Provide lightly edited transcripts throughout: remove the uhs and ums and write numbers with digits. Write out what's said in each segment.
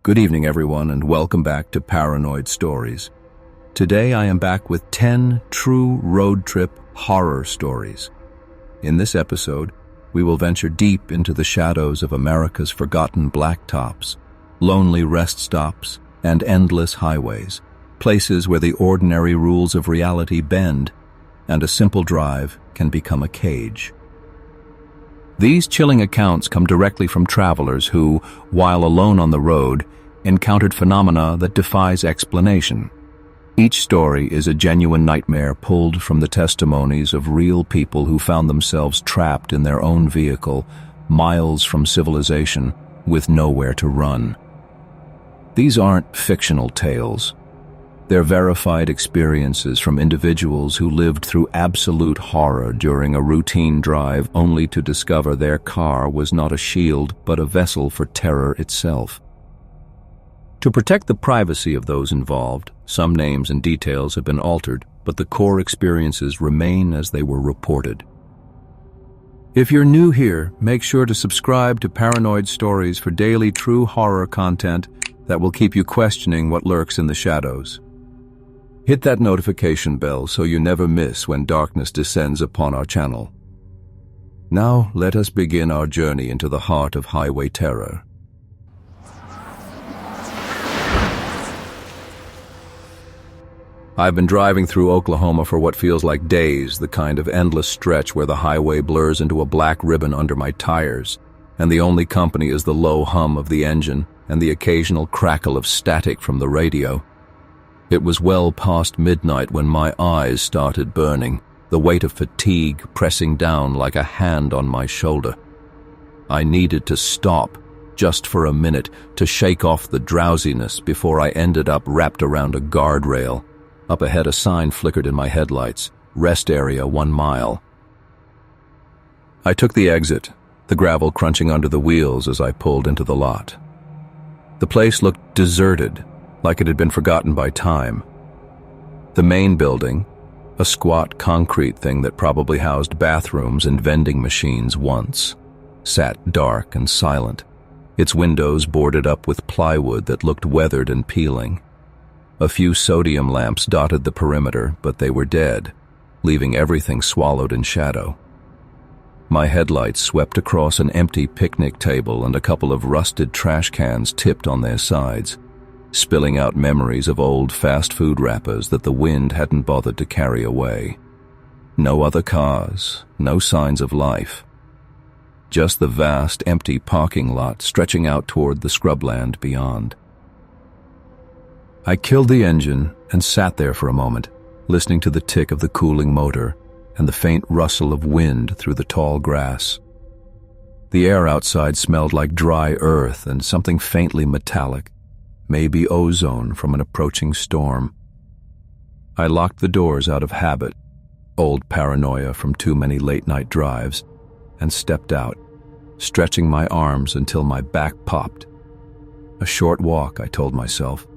Good evening, everyone, and welcome back to Paranoid Stories. Today I am back with 10 true road trip horror stories. In this episode, we will venture deep into the shadows of America's forgotten blacktops, lonely rest stops, and endless highways, places where the ordinary rules of reality bend, and a simple drive can become a cage. These chilling accounts come directly from travelers who, while alone on the road, encountered phenomena that defies explanation. Each story is a genuine nightmare pulled from the testimonies of real people who found themselves trapped in their own vehicle, miles from civilization, with nowhere to run. These aren't fictional tales. They're verified experiences from individuals who lived through absolute horror during a routine drive only to discover their car was not a shield but a vessel for terror itself. To protect the privacy of those involved, some names and details have been altered, but the core experiences remain as they were reported. If you're new here, make sure to subscribe to Paranoid Stories for daily true horror content that will keep you questioning what lurks in the shadows. Hit that notification bell so you never miss when darkness descends upon our channel. Now, let us begin our journey into the heart of highway terror. I've been driving through Oklahoma for what feels like days, the kind of endless stretch where the highway blurs into a black ribbon under my tires, and the only company is the low hum of the engine and the occasional crackle of static from the radio. It was well past midnight when my eyes started burning, the weight of fatigue pressing down like a hand on my shoulder. I needed to stop, just for a minute, to shake off the drowsiness before I ended up wrapped around a guardrail. Up ahead, a sign flickered in my headlights, rest area 1 mile. I took the exit, the gravel crunching under the wheels as I pulled into the lot. The place looked deserted, like it had been forgotten by time. The main building, a squat concrete thing that probably housed bathrooms and vending machines once, sat dark and silent, its windows boarded up with plywood that looked weathered and peeling. A few sodium lamps dotted the perimeter, but they were dead, leaving everything swallowed in shadow. My headlights swept across an empty picnic table and a couple of rusted trash cans tipped on their sides, spilling out memories of old fast food wrappers that the wind hadn't bothered to carry away. No other cars, no signs of life. Just the vast, empty parking lot stretching out toward the scrubland beyond. I killed the engine and sat there for a moment, listening to the tick of the cooling motor and the faint rustle of wind through the tall grass. The air outside smelled like dry earth and something faintly metallic, maybe ozone from an approaching storm. I locked the doors out of habit, old paranoia from too many late-night drives, and stepped out, stretching my arms until my back popped. A short walk, I told myself,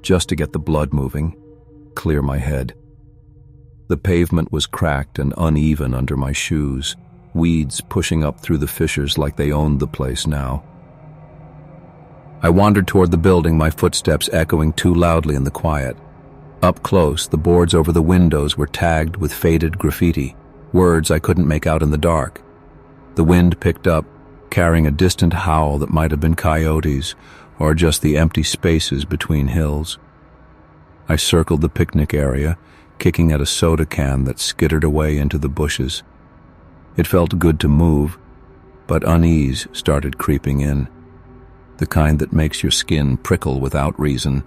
just to get the blood moving, clear my head. The pavement was cracked and uneven under my shoes, weeds pushing up through the fissures like they owned the place now. I wandered toward the building, my footsteps echoing too loudly in the quiet. Up close, the boards over the windows were tagged with faded graffiti, words I couldn't make out in the dark. The wind picked up, carrying a distant howl that might have been coyotes, or just the empty spaces between hills. I circled the picnic area, kicking at a soda can that skittered away into the bushes. It felt good to move, but unease started creeping in. The kind that makes your skin prickle without reason.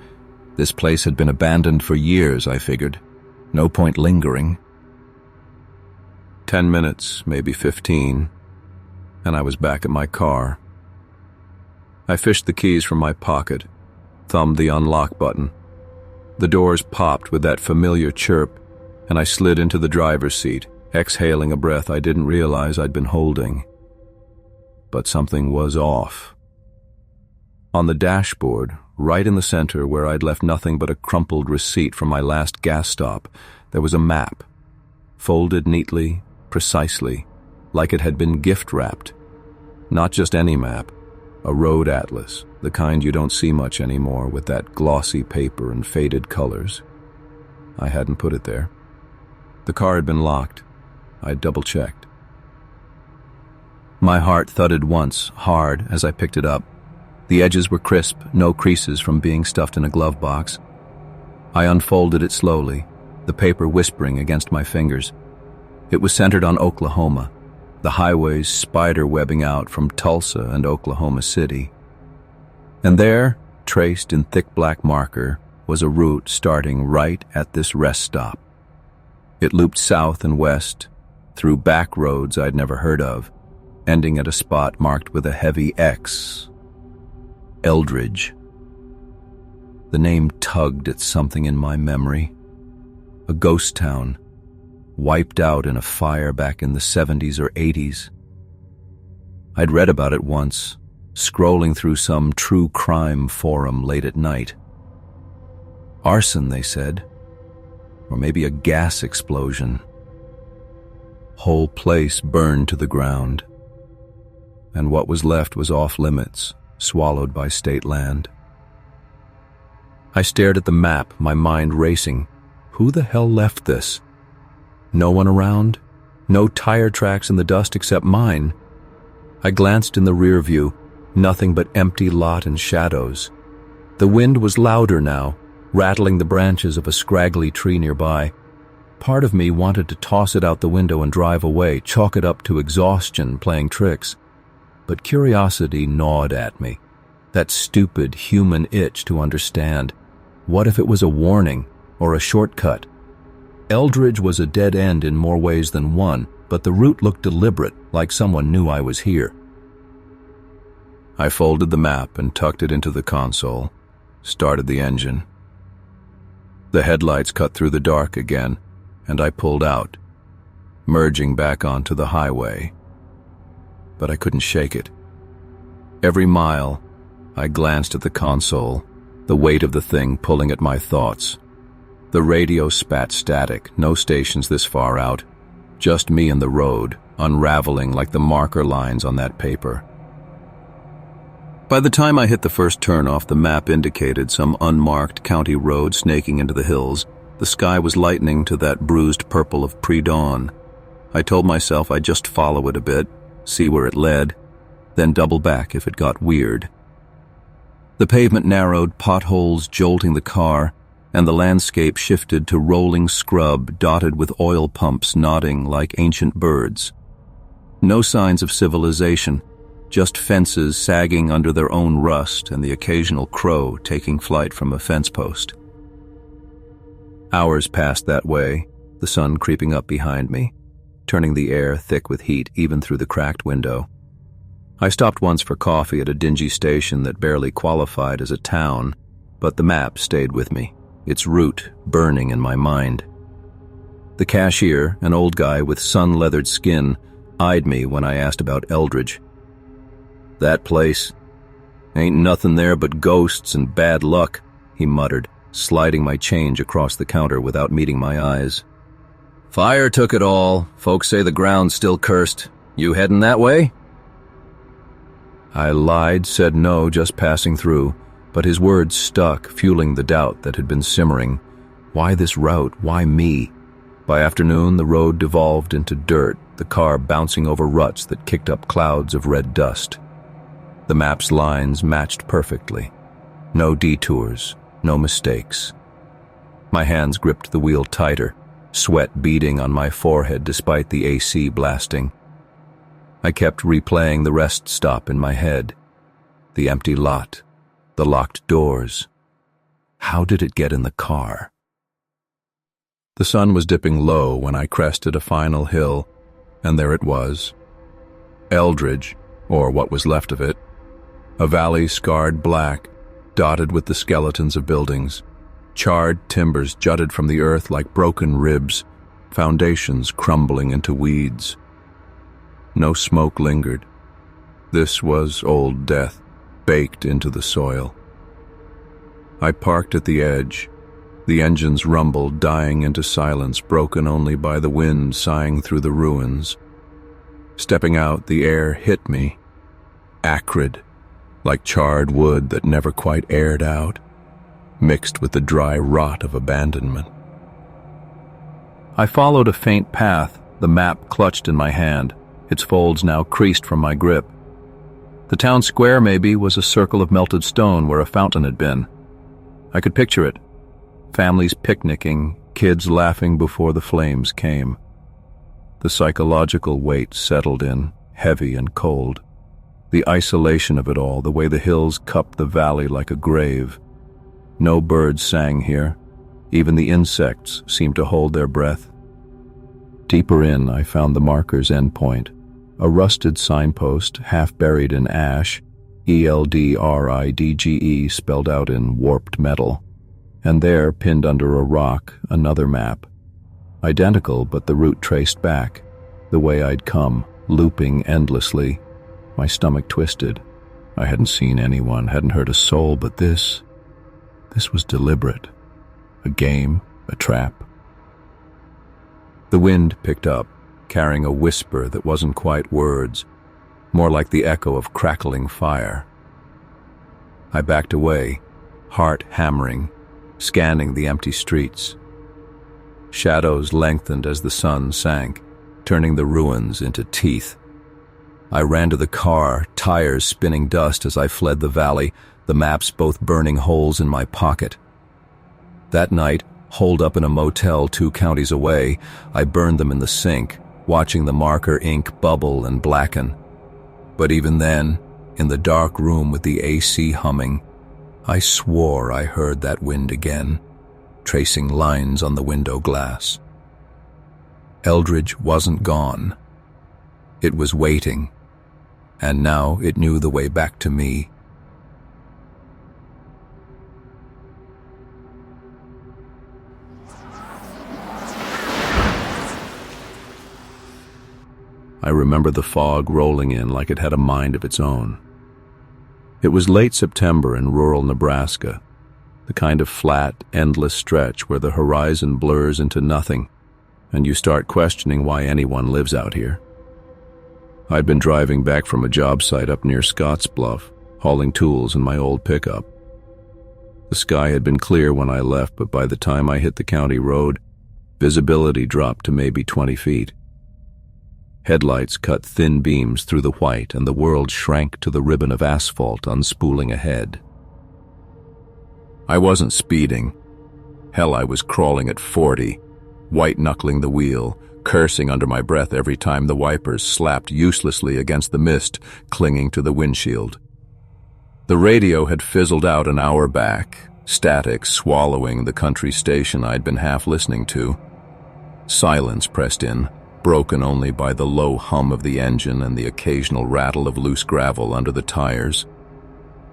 This place had been abandoned for years, I figured. No point lingering. 10 minutes, maybe 15, and I was back at my car. I fished the keys from my pocket, thumbed the unlock button. The doors popped with that familiar chirp, and I slid into the driver's seat, exhaling a breath I didn't realize I'd been holding. But something was off. On the dashboard, right in the center where I'd left nothing but a crumpled receipt from my last gas stop, there was a map, folded neatly, precisely, like it had been gift-wrapped. Not just any map, A road atlas, the kind you don't see much anymore with that glossy paper and faded colors. I hadn't put it there. The car had been locked. I'd double-checked. My heart thudded once, hard, as I picked it up. The edges were crisp, no creases from being stuffed in a glove box. I unfolded it slowly, the paper whispering against my fingers. It was centered on Oklahoma, the highways spider-webbing out from Tulsa and Oklahoma City. And there, traced in thick black marker, was a route starting right at this rest stop. It looped south and west, through back roads I'd never heard of, ending at a spot marked with a heavy X. Eldridge. The name tugged at something in my memory. A ghost town, wiped out in a fire back in the 70s or 80s. I'd read about it once, scrolling through some true crime forum late at night. Arson, they said, or maybe a gas explosion. Whole place burned to the ground, and what was left was off limits, swallowed by state land. I stared at the map, my mind racing. Who the hell left this? No one around? No tire tracks in the dust except mine. I glanced in the rear view, nothing but empty lot and shadows. The wind was louder now, rattling the branches of a scraggly tree nearby. Part of me wanted to toss it out the window and drive away, chalk it up to exhaustion playing tricks. But curiosity gnawed at me, that stupid human itch to understand. What if it was a warning or a shortcut? Eldridge was a dead end in more ways than one, but the route looked deliberate, like someone knew I was here. I folded the map and tucked it into the console, started the engine. The headlights cut through the dark again, and I pulled out, merging back onto the highway. But I couldn't shake it. Every mile, I glanced at the console, the weight of the thing pulling at my thoughts. The radio spat static, no stations this far out, just me and the road, unraveling like the marker lines on that paper. By the time I hit the first turnoff, the map indicated some unmarked county road snaking into the hills. The sky was lightening to that bruised purple of pre-dawn. I told myself I'd just follow it a bit, see where it led, then double back if it got weird. The pavement narrowed, potholes jolting the car, and the landscape shifted to rolling scrub dotted with oil pumps nodding like ancient birds. No signs of civilization, just fences sagging under their own rust and the occasional crow taking flight from a fence post. Hours passed that way, the sun creeping up behind me, turning the air thick with heat even through the cracked window. I stopped once for coffee at a dingy station that barely qualified as a town, but the map stayed with me, its route burning in my mind. The cashier, an old guy with sun-leathered skin, eyed me when I asked about Eldridge. "That place? Ain't nothing there but ghosts and bad luck," he muttered, sliding my change across the counter without meeting my eyes. "Fire took it all. Folks say the ground's still cursed. You heading that way?" I lied, said no, just passing through, but his words stuck, fueling the doubt that had been simmering. Why this route? Why me? By afternoon, the road devolved into dirt, the car bouncing over ruts that kicked up clouds of red dust. The map's lines matched perfectly. No detours, no mistakes. My hands gripped the wheel tighter, sweat beading on my forehead despite the AC blasting. I kept replaying the rest stop in my head. The empty lot, the locked doors. How did it get in the car? The sun was dipping low when I crested a final hill, and there it was. Eldridge, or what was left of it. A valley scarred black, dotted with the skeletons of buildings. Charred timbers jutted from the earth like broken ribs, foundations crumbling into weeds. No smoke lingered. This was old death, baked into the soil. I parked at the edge, the engine's rumble dying into silence, broken only by the wind sighing through the ruins. Stepping out, the air hit me, acrid, like charred wood that never quite aired out, mixed with the dry rot of abandonment. I followed a faint path, the map clutched in my hand, its folds now creased from my grip. The town square, maybe, was a circle of melted stone where a fountain had been. I could picture it. Families picnicking, kids laughing before the flames came. The psychological weight settled in, heavy and cold. The isolation of it all, the way the hills cupped the valley like a grave. No birds sang here. Even the insects seemed to hold their breath. Deeper in, I found the marker's endpoint, a rusted signpost half buried in ash, ELDRIDGE spelled out in warped metal. And there, pinned under a rock, another map. Identical, but the route traced back, the way I'd come, looping endlessly. My stomach twisted. I hadn't seen anyone, hadn't heard a soul, but this was deliberate. A game, a trap. The wind picked up, carrying a whisper that wasn't quite words, more like the echo of crackling fire. I backed away, heart hammering, scanning the empty streets. Shadows lengthened as the sun sank, turning the ruins into teeth. I ran to the car, tires spinning dust as I fled the valley, the maps both burning holes in my pocket. That night, holed up in a motel 2 counties away, I burned them in the sink, watching the marker ink bubble and blacken. But even then, in the dark room with the AC humming, I swore I heard that wind again, tracing lines on the window glass. Eldridge wasn't gone. It was waiting, and now it knew the way back to me. I remember the fog rolling in like it had a mind of its own. It was late September in rural Nebraska, the kind of flat, endless stretch where the horizon blurs into nothing, and you start questioning why anyone lives out here. I'd been driving back from a job site up near Scottsbluff, hauling tools in my old pickup. The sky had been clear when I left, but by the time I hit the county road, visibility dropped to maybe 20 feet. Headlights cut thin beams through the white, and the world shrank to the ribbon of asphalt unspooling ahead. I wasn't speeding. Hell, I was crawling at 40, white-knuckling the wheel, cursing under my breath every time the wipers slapped uselessly against the mist clinging to the windshield. The radio had fizzled out an hour back, static swallowing the country station I'd been half listening to. Silence pressed in, broken only by the low hum of the engine and the occasional rattle of loose gravel under the tires.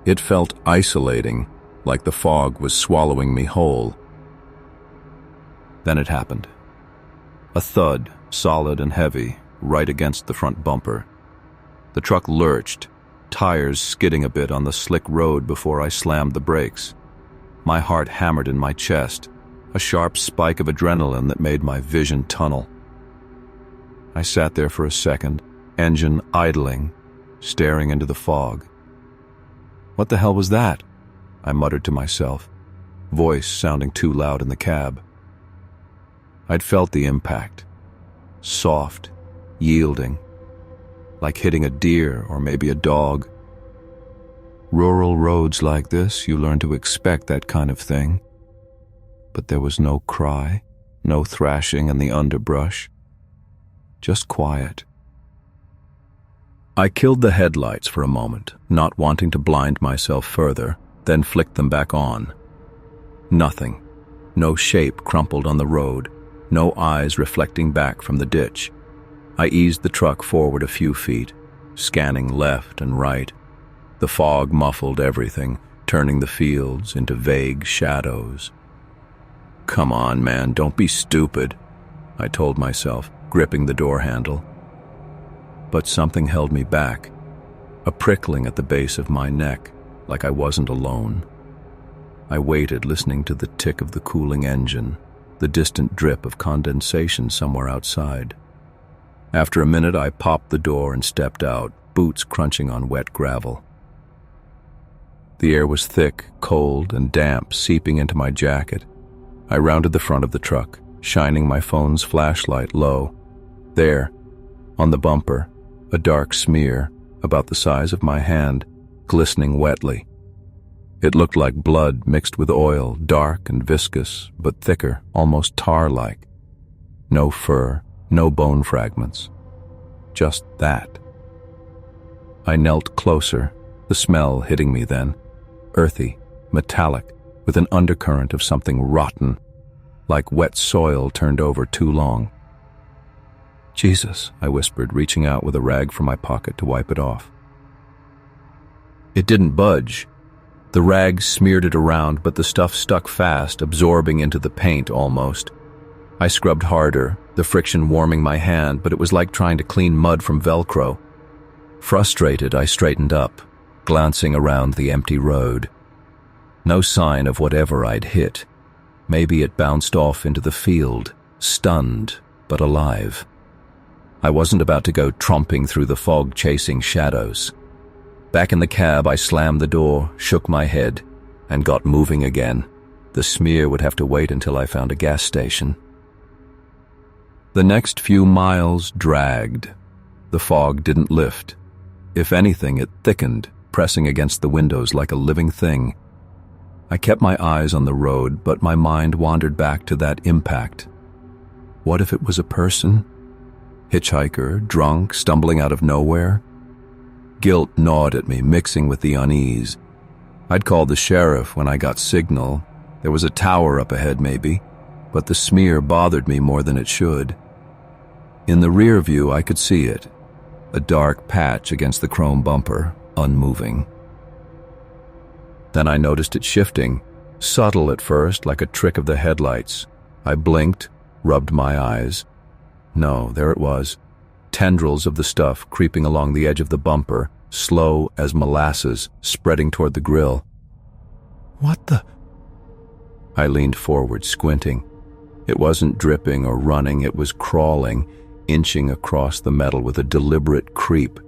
It felt isolating, like the fog was swallowing me whole. Then it happened. A thud, solid and heavy, right against the front bumper. The truck lurched, tires skidding a bit on the slick road before I slammed the brakes. My heart hammered in my chest, a sharp spike of adrenaline that made my vision tunnel. I sat there for a second, engine idling, staring into the fog. What the hell was that? I muttered to myself, voice sounding too loud in the cab. I'd felt the impact. Soft, yielding, like hitting a deer or maybe a dog. Rural roads like this, you learn to expect that kind of thing. But there was no cry, no thrashing in the underbrush. Just quiet. I killed the headlights for a moment, not wanting to blind myself further, then flicked them back on. Nothing. No shape crumpled on the road, no eyes reflecting back from the ditch. I eased the truck forward a few feet, scanning left and right. The fog muffled everything, turning the fields into vague shadows. Come on, man, don't be stupid, I told myself, gripping the door handle. But something held me back, a prickling at the base of my neck, like I wasn't alone. I waited, listening to the tick of the cooling engine, the distant drip of condensation somewhere outside. After a minute, I popped the door and stepped out, boots crunching on wet gravel. The air was thick, cold, and damp, seeping into my jacket. I rounded the front of the truck, shining my phone's flashlight low. There, on the bumper, a dark smear, about the size of my hand, glistening wetly. It looked like blood mixed with oil, dark and viscous, but thicker, almost tar-like. No fur, no bone fragments. Just that. I knelt closer, the smell hitting me then, earthy, metallic, with an undercurrent of something rotten, like wet soil turned over too long. "Jesus," I whispered, reaching out with a rag from my pocket to wipe it off. It didn't budge. The rag smeared it around, but the stuff stuck fast, absorbing into the paint almost. I scrubbed harder, the friction warming my hand, but it was like trying to clean mud from Velcro. Frustrated, I straightened up, glancing around the empty road. No sign of whatever I'd hit. Maybe it bounced off into the field, stunned but alive. I wasn't about to go tromping through the fog chasing shadows. Back in the cab, I slammed the door, shook my head, and got moving again. The smear would have to wait until I found a gas station. The next few miles dragged. The fog didn't lift. If anything, it thickened, pressing against the windows like a living thing. I kept my eyes on the road, but my mind wandered back to that impact. What if it was a person? Hitchhiker, drunk, stumbling out of nowhere? Guilt gnawed at me, mixing with the unease. I'd called the sheriff when I got signal. There was a tower up ahead maybe, but the smear bothered me more than it should. In the rear view I could see it, a dark patch against the chrome bumper, unmoving. Then I noticed it shifting, subtle at first, like a trick of the headlights. I blinked, rubbed my eyes. No, there it was. Tendrils of the stuff creeping along the edge of the bumper, slow as molasses, spreading toward the grill. What the? I leaned forward, squinting. It wasn't dripping or running, it was crawling, inching across the metal with a deliberate creep.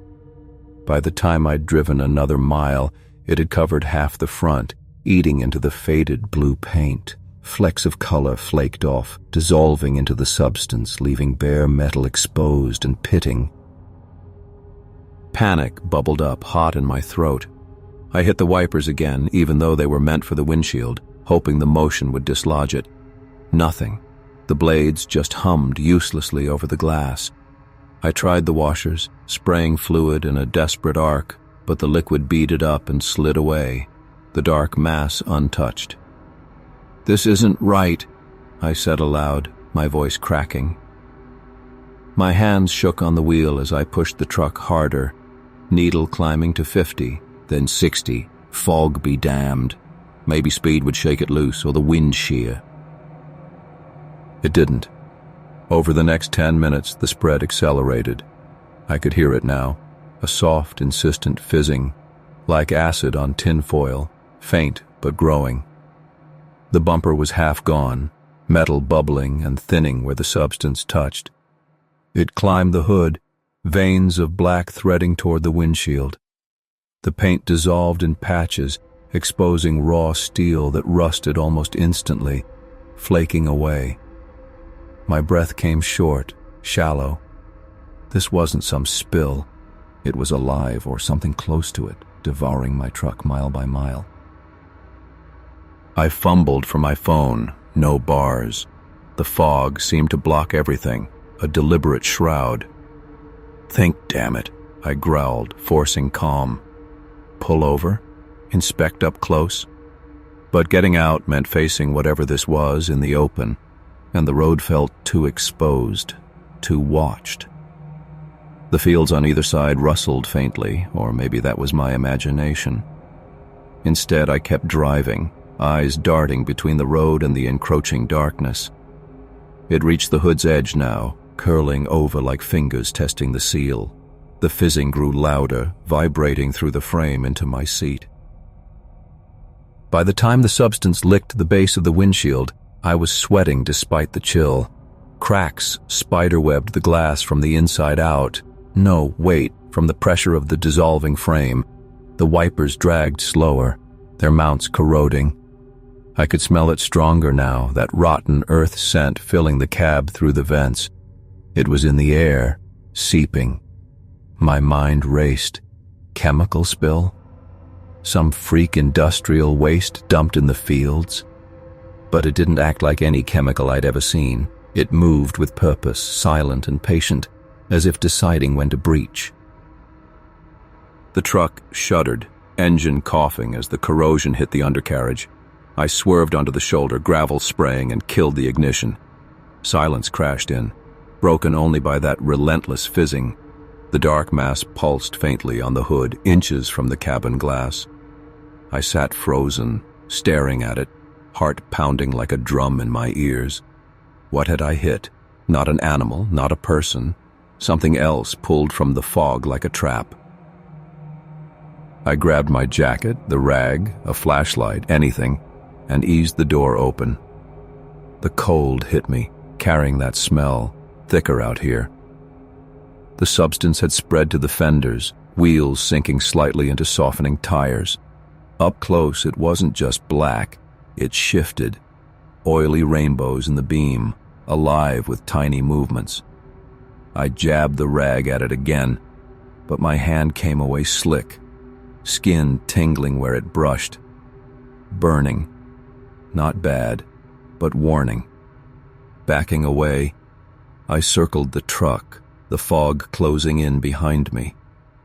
By the time I'd driven another mile, it had covered half the front, eating into the faded blue paint. Flecks of color flaked off, dissolving into the substance, leaving bare metal exposed and pitting. Panic bubbled up, hot in my throat. I hit the wipers again, even though they were meant for the windshield, hoping the motion would dislodge it. Nothing. The blades just hummed uselessly over the glass. I tried the washers, spraying fluid in a desperate arc, but the liquid beaded up and slid away, the dark mass untouched. "This isn't right," I said aloud, my voice cracking. My hands shook on the wheel as I pushed the truck harder, needle climbing to 50, then 60, fog be damned. Maybe speed would shake it loose or the wind shear. It didn't. Over the next 10 minutes, the spread accelerated. I could hear it now, a soft, insistent fizzing, like acid on tin foil, faint but growing. The bumper was half gone, metal bubbling and thinning where the substance touched. It climbed the hood, veins of black threading toward the windshield. The paint dissolved in patches, exposing raw steel that rusted almost instantly, flaking away. My breath came short, shallow. This wasn't some spill. It was alive, or something close to it, devouring my truck mile by mile. I fumbled for my phone, no bars. The fog seemed to block everything, a deliberate shroud. "Think, damn it," I growled, forcing calm. Pull over? Inspect up close? But getting out meant facing whatever this was in the open, and the road felt too exposed, too watched. The fields on either side rustled faintly, or maybe that was my imagination. Instead, I kept driving, eyes darting between the road and the encroaching darkness. It reached the hood's edge now, curling over like fingers testing the seal. The fizzing grew louder, vibrating through the frame into my seat. By the time the substance licked the base of the windshield, I was sweating despite the chill. Cracks spiderwebbed the glass from the inside out. No, wait, from the pressure of the dissolving frame. The wipers dragged slower. their mounts corroding. I could smell it stronger now, that rotten earth scent filling the cab through the vents. It was in the air, seeping. My mind raced. Chemical spill? Some freak industrial waste dumped in the fields? But it didn't act like any chemical I'd ever seen. It moved with purpose, silent and patient, as if deciding when to breach. The truck shuddered, engine coughing as the corrosion hit the undercarriage. I swerved onto the shoulder, gravel spraying, and killed the ignition. Silence crashed in, broken only by that relentless fizzing. The dark mass pulsed faintly on the hood, inches from the cabin glass. I sat frozen, staring at it, heart pounding like a drum in my ears. What had I hit? Not an animal, not a person. Something else pulled from the fog like a trap. I grabbed my jacket, the rag, a flashlight, anything, and eased the door open. The cold hit me, carrying that smell, thicker out here. The substance had spread to the fenders, wheels sinking slightly into softening tires. Up close, it wasn't just black, it shifted. Oily rainbows in the beam, alive with tiny movements. I jabbed the rag at it again, but my hand came away slick, skin tingling where it brushed. Burning. Not bad, but warning. Backing away, I circled the truck, the fog closing in behind me.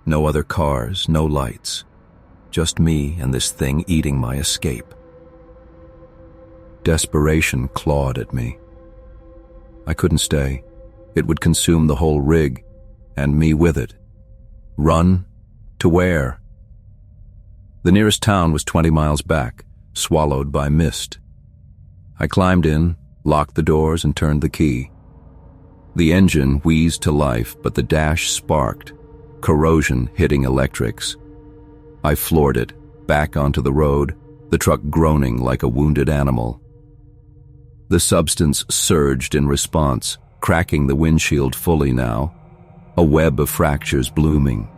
No other cars, no lights. Just me and this thing eating my escape. Desperation clawed at me. I couldn't stay. It would consume the whole rig, and me with it. Run? To where? The nearest town was 20 miles back, swallowed by mist. I climbed in, locked the doors, and turned the key. The engine wheezed to life, but the dash sparked, corrosion hitting electrics. I floored it, back onto the road, the truck groaning like a wounded animal. The substance surged in response, cracking the windshield fully now, a web of fractures blooming.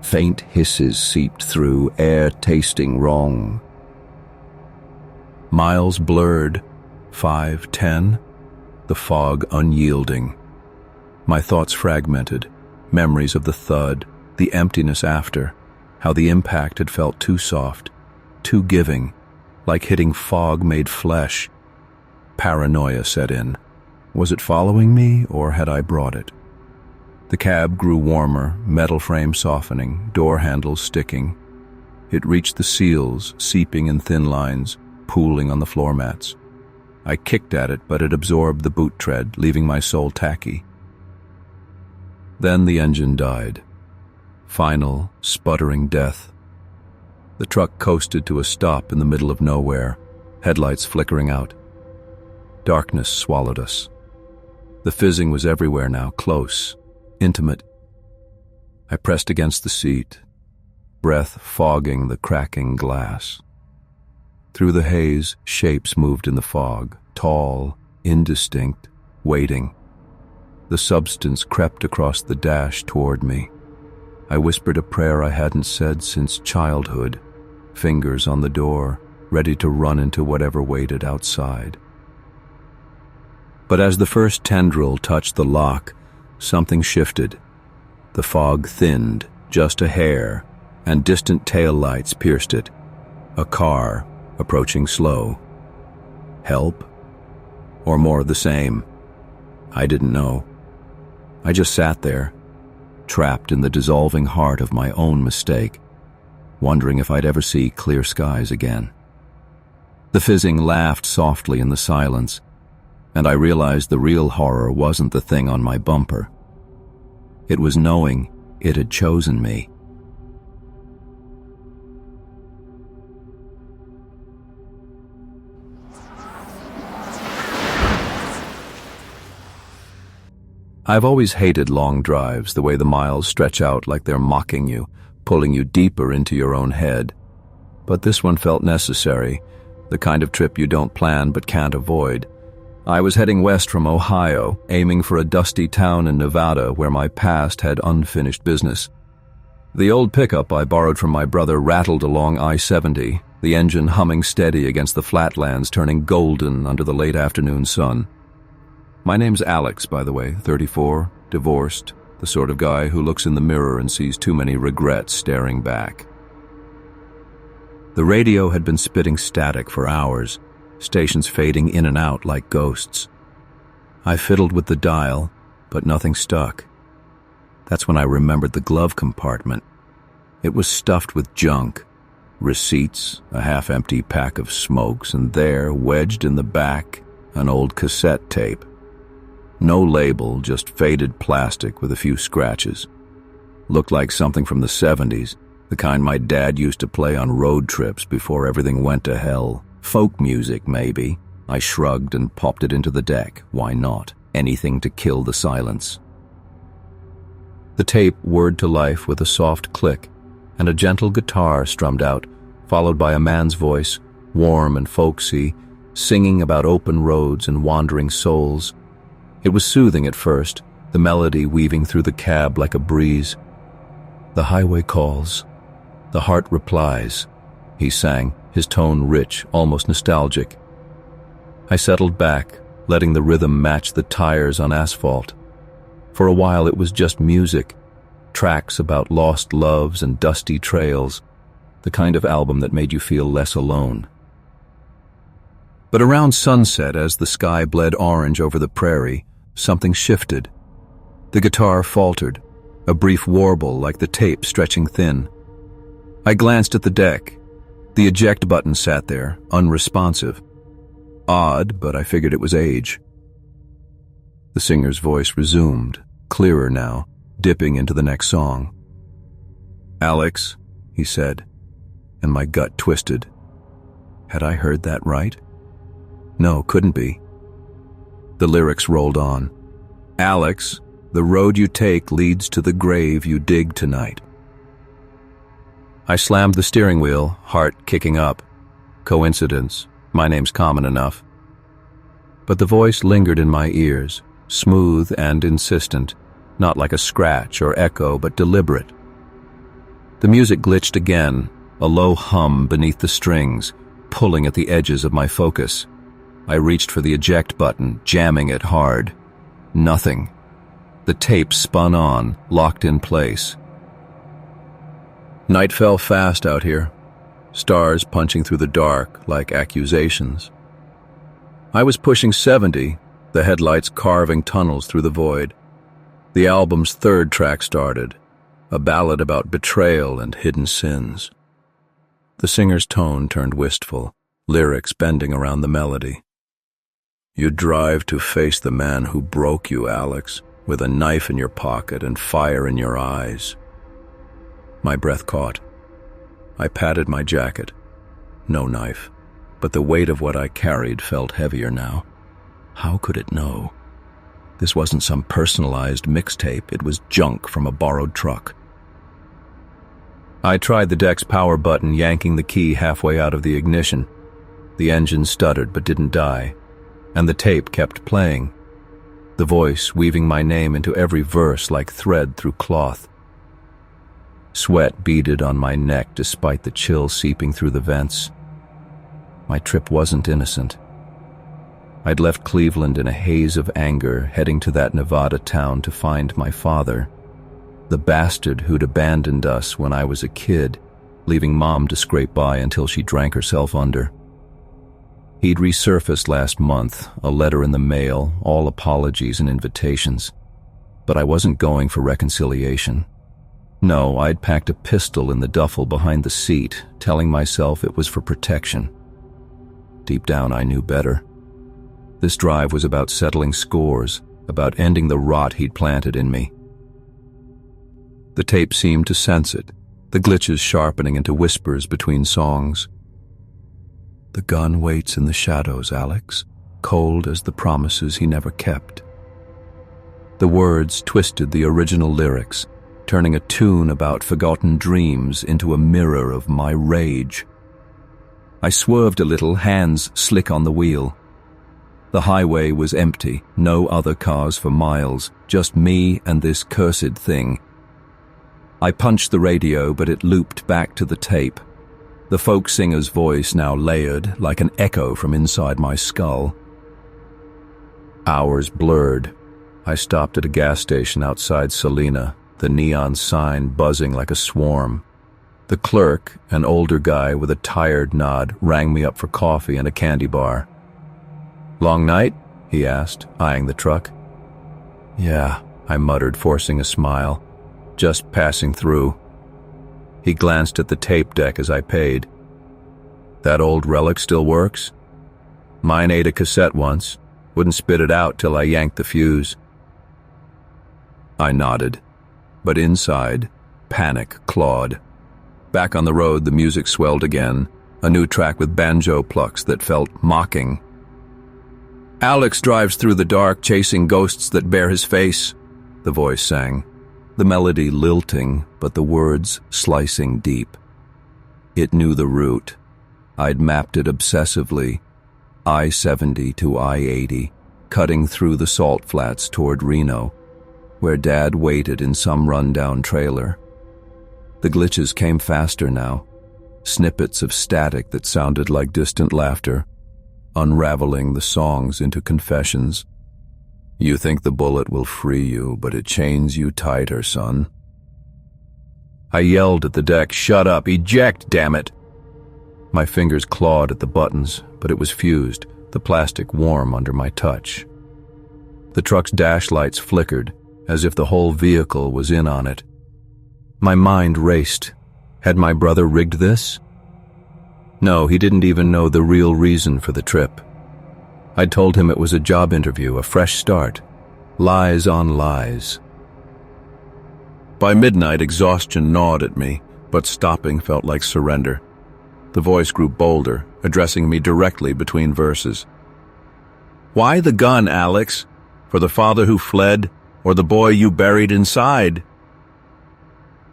Faint hisses seeped through, air tasting wrong. Miles blurred, 5, 10, the fog unyielding. My thoughts fragmented, memories of the thud, the emptiness after, how the impact had felt too soft, too giving, like hitting fog-made flesh. Paranoia set in. Was it following me, or had I brought it? The cab grew warmer, metal frame softening, door handles sticking. It reached the seals, seeping in thin lines, pooling on the floor mats. I kicked at it, but it absorbed the boot tread, leaving my soul tacky. Then the engine died. Final, sputtering death. The truck coasted to a stop in the middle of nowhere, headlights flickering out. Darkness swallowed us. The fizzing was everywhere now, close, intimate. I pressed against the seat, breath fogging the cracking glass. Through the haze, shapes moved in the fog, tall, indistinct, waiting. The substance crept across the dash toward me. I whispered a prayer I hadn't said since childhood, fingers on the door, ready to run into whatever waited outside. But as the first tendril touched the lock, something shifted. The fog thinned, just a hair, and distant tail lights pierced it. A car, approaching slow. Help? Or more of the same? I didn't know. I just sat there, trapped in the dissolving heart of my own mistake, wondering if I'd ever see clear skies again. The fizzing laughed softly in the silence, and I realized the real horror wasn't the thing on my bumper. It was knowing it had chosen me. I've always hated long drives, the way the miles stretch out like they're mocking you, pulling you deeper into your own head. But this one felt necessary, the kind of trip you don't plan but can't avoid. I was heading west from Ohio, aiming for a dusty town in Nevada where my past had unfinished business. The old pickup I borrowed from my brother rattled along I-70, the engine humming steady against the flatlands turning golden under the late afternoon sun. My name's Alex, by the way, 34, divorced, the sort of guy who looks in the mirror and sees too many regrets staring back. The radio had been spitting static for hours, stations fading in and out like ghosts. I fiddled with the dial, but nothing stuck. That's when I remembered the glove compartment. It was stuffed with junk, receipts, a half-empty pack of smokes, and there, wedged in the back, an old cassette tape. No label, just faded plastic with a few scratches. Looked like something from the 70s, the kind my dad used to play on road trips before everything went to hell. Folk music, maybe. I shrugged and popped it into the deck. Why not? Anything to kill the silence. The tape whirred to life with a soft click, and a gentle guitar strummed out, followed by a man's voice, warm and folksy, singing about open roads and wandering souls. It was soothing at first, the melody weaving through the cab like a breeze. The highway calls. The heart replies, he sang, his tone rich, almost nostalgic. I settled back, letting the rhythm match the tires on asphalt. For a while it was just music, tracks about lost loves and dusty trails, the kind of album that made you feel less alone. But around sunset, as the sky bled orange over the prairie, something shifted. The guitar faltered, a brief warble like the tape stretching thin. I glanced at the deck. The eject button sat there, unresponsive. Odd, but I figured it was age. The singer's voice resumed, clearer now, dipping into the next song. "Alex," he said, and my gut twisted. Had I heard that right? No, couldn't be. The lyrics rolled on. "Alex, the road you take leads to the grave you dig tonight." I slammed the steering wheel, heart kicking up. Coincidence, my name's common enough. But the voice lingered in my ears, smooth and insistent, not like a scratch or echo, but deliberate. The music glitched again, a low hum beneath the strings, pulling at the edges of my focus. I reached for the eject button, jamming it hard. Nothing. The tape spun on, locked in place. Night fell fast out here, stars punching through the dark like accusations. I was pushing 70, the headlights carving tunnels through the void. The album's third track started, a ballad about betrayal and hidden sins. The singer's tone turned wistful, lyrics bending around the melody. "You drive to face the man who broke you, Alex, with a knife in your pocket and fire in your eyes." My breath caught. I patted my jacket. No knife, but the weight of what I carried felt heavier now. How could it know? This wasn't some personalized mixtape, it was junk from a borrowed truck. I tried the deck's power button, yanking the key halfway out of the ignition. The engine stuttered but didn't die, and the tape kept playing, the voice weaving my name into every verse like thread through cloth. Sweat beaded on my neck despite the chill seeping through the vents. My trip wasn't innocent. I'd left Cleveland in a haze of anger, heading to that Nevada town to find my father, the bastard who'd abandoned us when I was a kid, leaving Mom to scrape by until she drank herself under. He'd resurfaced last month, a letter in the mail, all apologies and invitations. But I wasn't going for reconciliation. No, I'd packed a pistol in the duffel behind the seat, telling myself it was for protection. Deep down, I knew better. This drive was about settling scores, about ending the rot he'd planted in me. The tape seemed to sense it, the glitches sharpening into whispers between songs. "The gun waits in the shadows, Alex, cold as the promises he never kept." The words twisted the original lyrics, turning a tune about forgotten dreams into a mirror of my rage. I swerved a little, hands slick on the wheel. The highway was empty, no other cars for miles, just me and this cursed thing. I punched the radio, but it looped back to the tape. the folk singer's voice now layered like an echo from inside my skull. Hours blurred. I stopped at a gas station outside Salina, the neon sign buzzing like a swarm. The clerk, an older guy with a tired nod, rang me up for coffee and a candy bar. "Long night?" he asked, eyeing the truck. "Yeah," I muttered, forcing a smile. "Just passing through." He glanced at the tape deck as I paid. "That old relic still works?" "Mine ate a cassette once. Wouldn't spit it out till I yanked the fuse." I nodded, but inside, panic clawed. Back on the road, the music swelled again, a new track with banjo plucks that felt mocking. "Alex drives through the dark, chasing ghosts that bear his face," the voice sang, the melody lilting, but the words slicing deep. It knew the route. I'd mapped it obsessively, I-70 to I-80, cutting through the salt flats toward Reno, where Dad waited in some rundown trailer. The glitches came faster now, snippets of static that sounded like distant laughter, unraveling the songs into confessions. "You think the bullet will free you, but it chains you tighter, son." I yelled at the deck, "Shut up, eject, damn it!" My fingers clawed at the buttons, but it was fused, the plastic warm under my touch. The truck's dash lights flickered, as if the whole vehicle was in on it. My mind raced. Had my brother rigged this? No, he didn't even know the real reason for the trip. I'd told him it was a job interview, a fresh start. Lies on lies. By midnight, exhaustion gnawed at me, but stopping felt like surrender. The voice grew bolder, addressing me directly between verses. "Why the gun, Alex? For the father who fled, or the boy you buried inside?"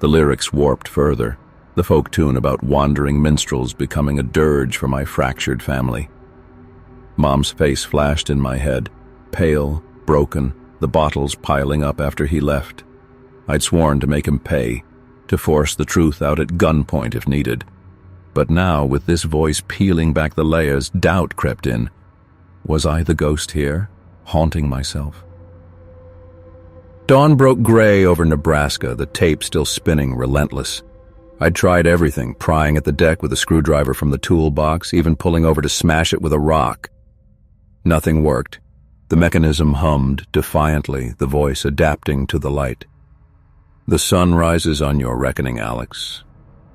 The lyrics warped further, the folk tune about wandering minstrels becoming a dirge for my fractured family. Mom's face flashed in my head, pale, broken, the bottles piling up after he left. I'd sworn to make him pay, to force the truth out at gunpoint if needed. But now, with this voice peeling back the layers, doubt crept in. Was I the ghost here, haunting myself? Dawn broke gray over Nebraska, the tape still spinning relentless. I'd tried everything, prying at the deck with a screwdriver from the toolbox, even pulling over to smash it with a rock. Nothing worked. The mechanism hummed defiantly, the voice adapting to the light. "The sun rises on your reckoning, Alex.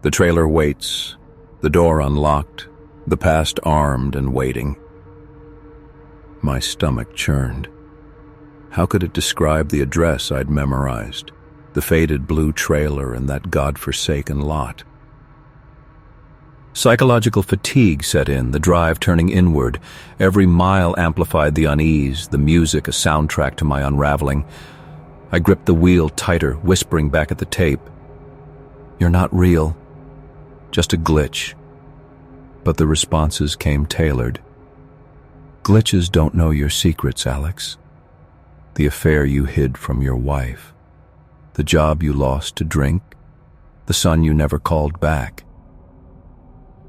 The trailer waits, the door unlocked, the past armed and waiting." My stomach churned. How could it describe the address I'd memorized, the faded blue trailer and that godforsaken lot? Psychological fatigue set in, the drive turning inward. Every mile amplified the unease, the music a soundtrack to my unraveling. I gripped the wheel tighter, whispering back at the tape. "You're not real. Just a glitch." But the responses came tailored. "Glitches don't know your secrets, Alex. The affair you hid from your wife, the job you lost to drink, the son you never called back."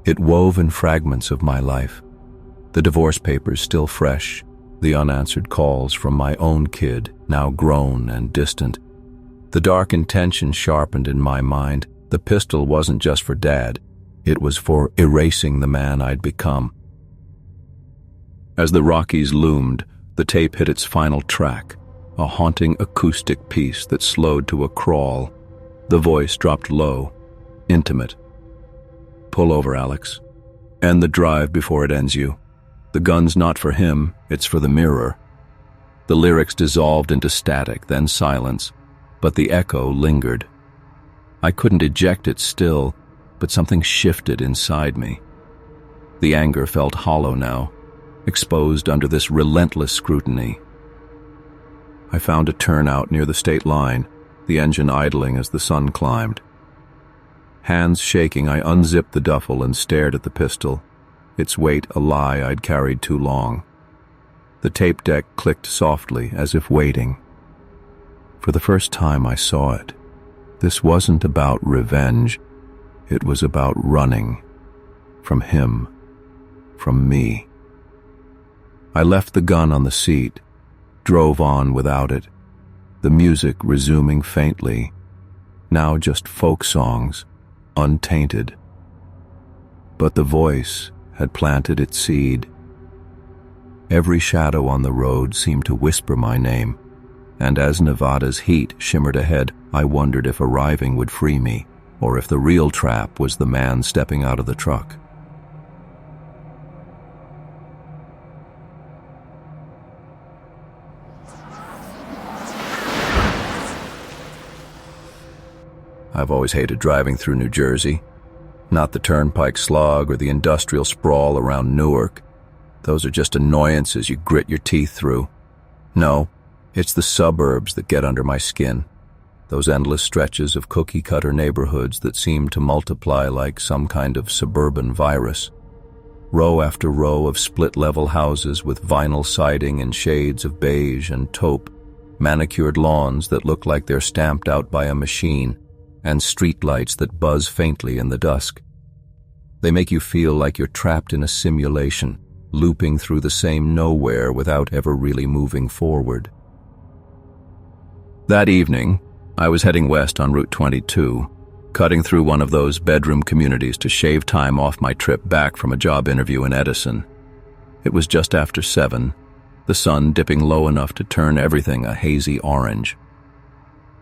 It wove in fragments of my life, the divorce papers still fresh, the unanswered calls from my own kid, now grown and distant. The dark intention sharpened in my mind. The pistol wasn't just for Dad, it was for erasing the man I'd become. As the Rockies loomed, the tape hit its final track, a haunting acoustic piece that slowed to a crawl. The voice dropped low, intimate. "Pull over, Alex. End the drive before it ends you. The gun's not for him, it's for the mirror." The lyrics dissolved into static, then silence, but the echo lingered. I couldn't eject it still, but something shifted inside me. The anger felt hollow now, exposed under this relentless scrutiny. I found a turnout near the state line, the engine idling as the sun climbed. Hands shaking, I unzipped the duffel and stared at the pistol, its weight a lie I'd carried too long. The tape deck clicked softly, as if waiting. For the first time I saw it. This wasn't about revenge. It was about running. from him, from me. I left the gun on the seat, drove on without it, the music resuming faintly, now just folk songs, untainted. But the voice had planted its seed. Every shadow on the road seemed to whisper my name, and as Nevada's heat shimmered ahead, I wondered if arriving would free me, or if the real trap was the man stepping out of the truck. I've always hated driving through New Jersey. Not the turnpike slog or the industrial sprawl around Newark. Those are just annoyances you grit your teeth through. No, it's the suburbs that get under my skin. Those endless stretches of cookie-cutter neighborhoods that seem to multiply like some kind of suburban virus. Row after row of split-level houses with vinyl siding in shades of beige and taupe, manicured lawns that look like they're stamped out by a machine, and streetlights that buzz faintly in the dusk. They make you feel like you're trapped in a simulation, looping through the same nowhere without ever really moving forward. That evening, I was heading west on Route 22, cutting through one of those bedroom communities to shave time off my trip back from a job interview in Edison. It was just after 7, the sun dipping low enough to turn everything a hazy orange.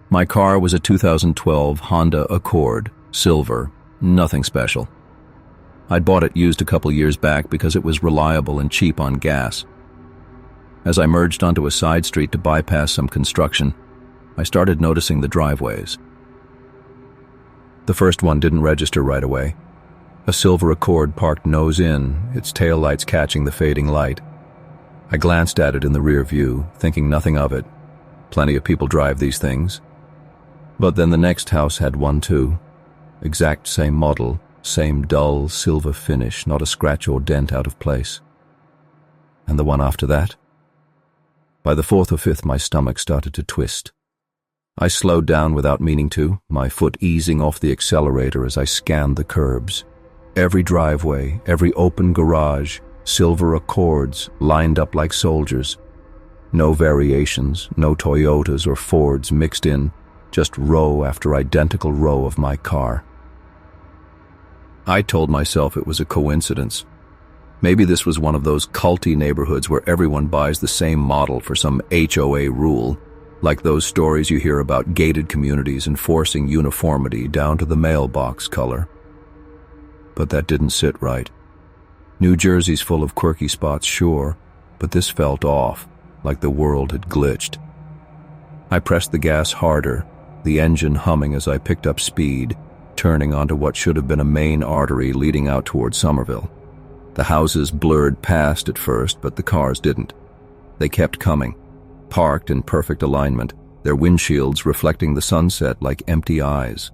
My car was a 2012 Honda Accord, silver, nothing special. I'd bought it used a couple years back because it was reliable and cheap on gas. As I merged onto a side street to bypass some construction, I started noticing the driveways. The first one didn't register right away. A silver Accord parked nose in, its taillights catching the fading light. I glanced at it in the rear view, thinking nothing of it. Plenty of people drive these things. But then the next house had one too. Exact same model, same dull silver finish, not a scratch or dent out of place. And the one after that? By the 4th or 5th, my stomach started to twist. I slowed down without meaning to, my foot easing off the accelerator as I scanned the curbs. Every driveway, every open garage, silver Accords lined up like soldiers. No variations, no Toyotas or Fords mixed in, just row after identical row of my car. I told myself it was a coincidence. Maybe this was one of those culty neighborhoods where everyone buys the same model for some HOA rule, like those stories you hear about gated communities enforcing uniformity down to the mailbox color. But that didn't sit right. New Jersey's full of quirky spots, sure, but this felt off, like the world had glitched. I pressed the gas harder, the engine humming as I picked up speed, turning onto what should have been a main artery leading out toward Somerville. The houses blurred past at first, but the cars didn't. They kept coming, parked in perfect alignment, their windshields reflecting the sunset like empty eyes.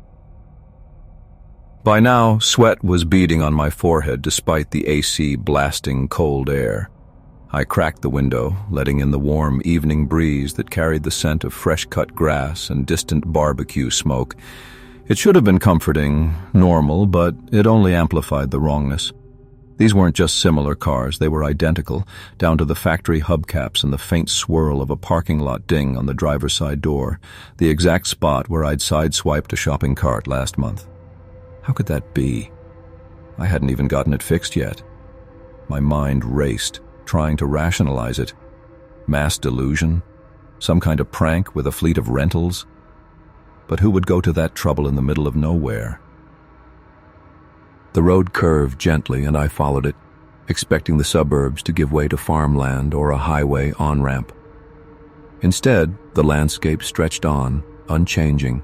By now, sweat was beading on my forehead despite the AC blasting cold air. I cracked the window, letting in the warm evening breeze that carried the scent of fresh-cut grass and distant barbecue smoke. It should have been comforting, normal, but it only amplified the wrongness. These weren't just similar cars, they were identical, down to the factory hubcaps and the faint swirl of a parking lot ding on the driver's side door, the exact spot where I'd sideswiped a shopping cart last month. How could that be? I hadn't even gotten it fixed yet. My mind raced, trying to rationalize it. Mass delusion? Some kind of prank with a fleet of rentals? But who would go to that trouble in the middle of nowhere? The road curved gently and I followed it, expecting the suburbs to give way to farmland or a highway on-ramp. Instead, the landscape stretched on, unchanging.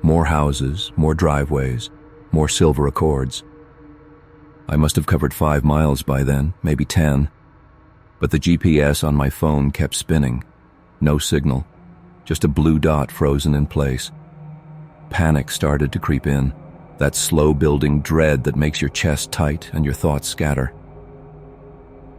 More houses, more driveways, more silver Accords. I must have covered 5 miles by then, maybe 10. But the GPS on my phone kept spinning. No signal, just a blue dot frozen in place. Panic started to creep in, that slow-building dread that makes your chest tight and your thoughts scatter.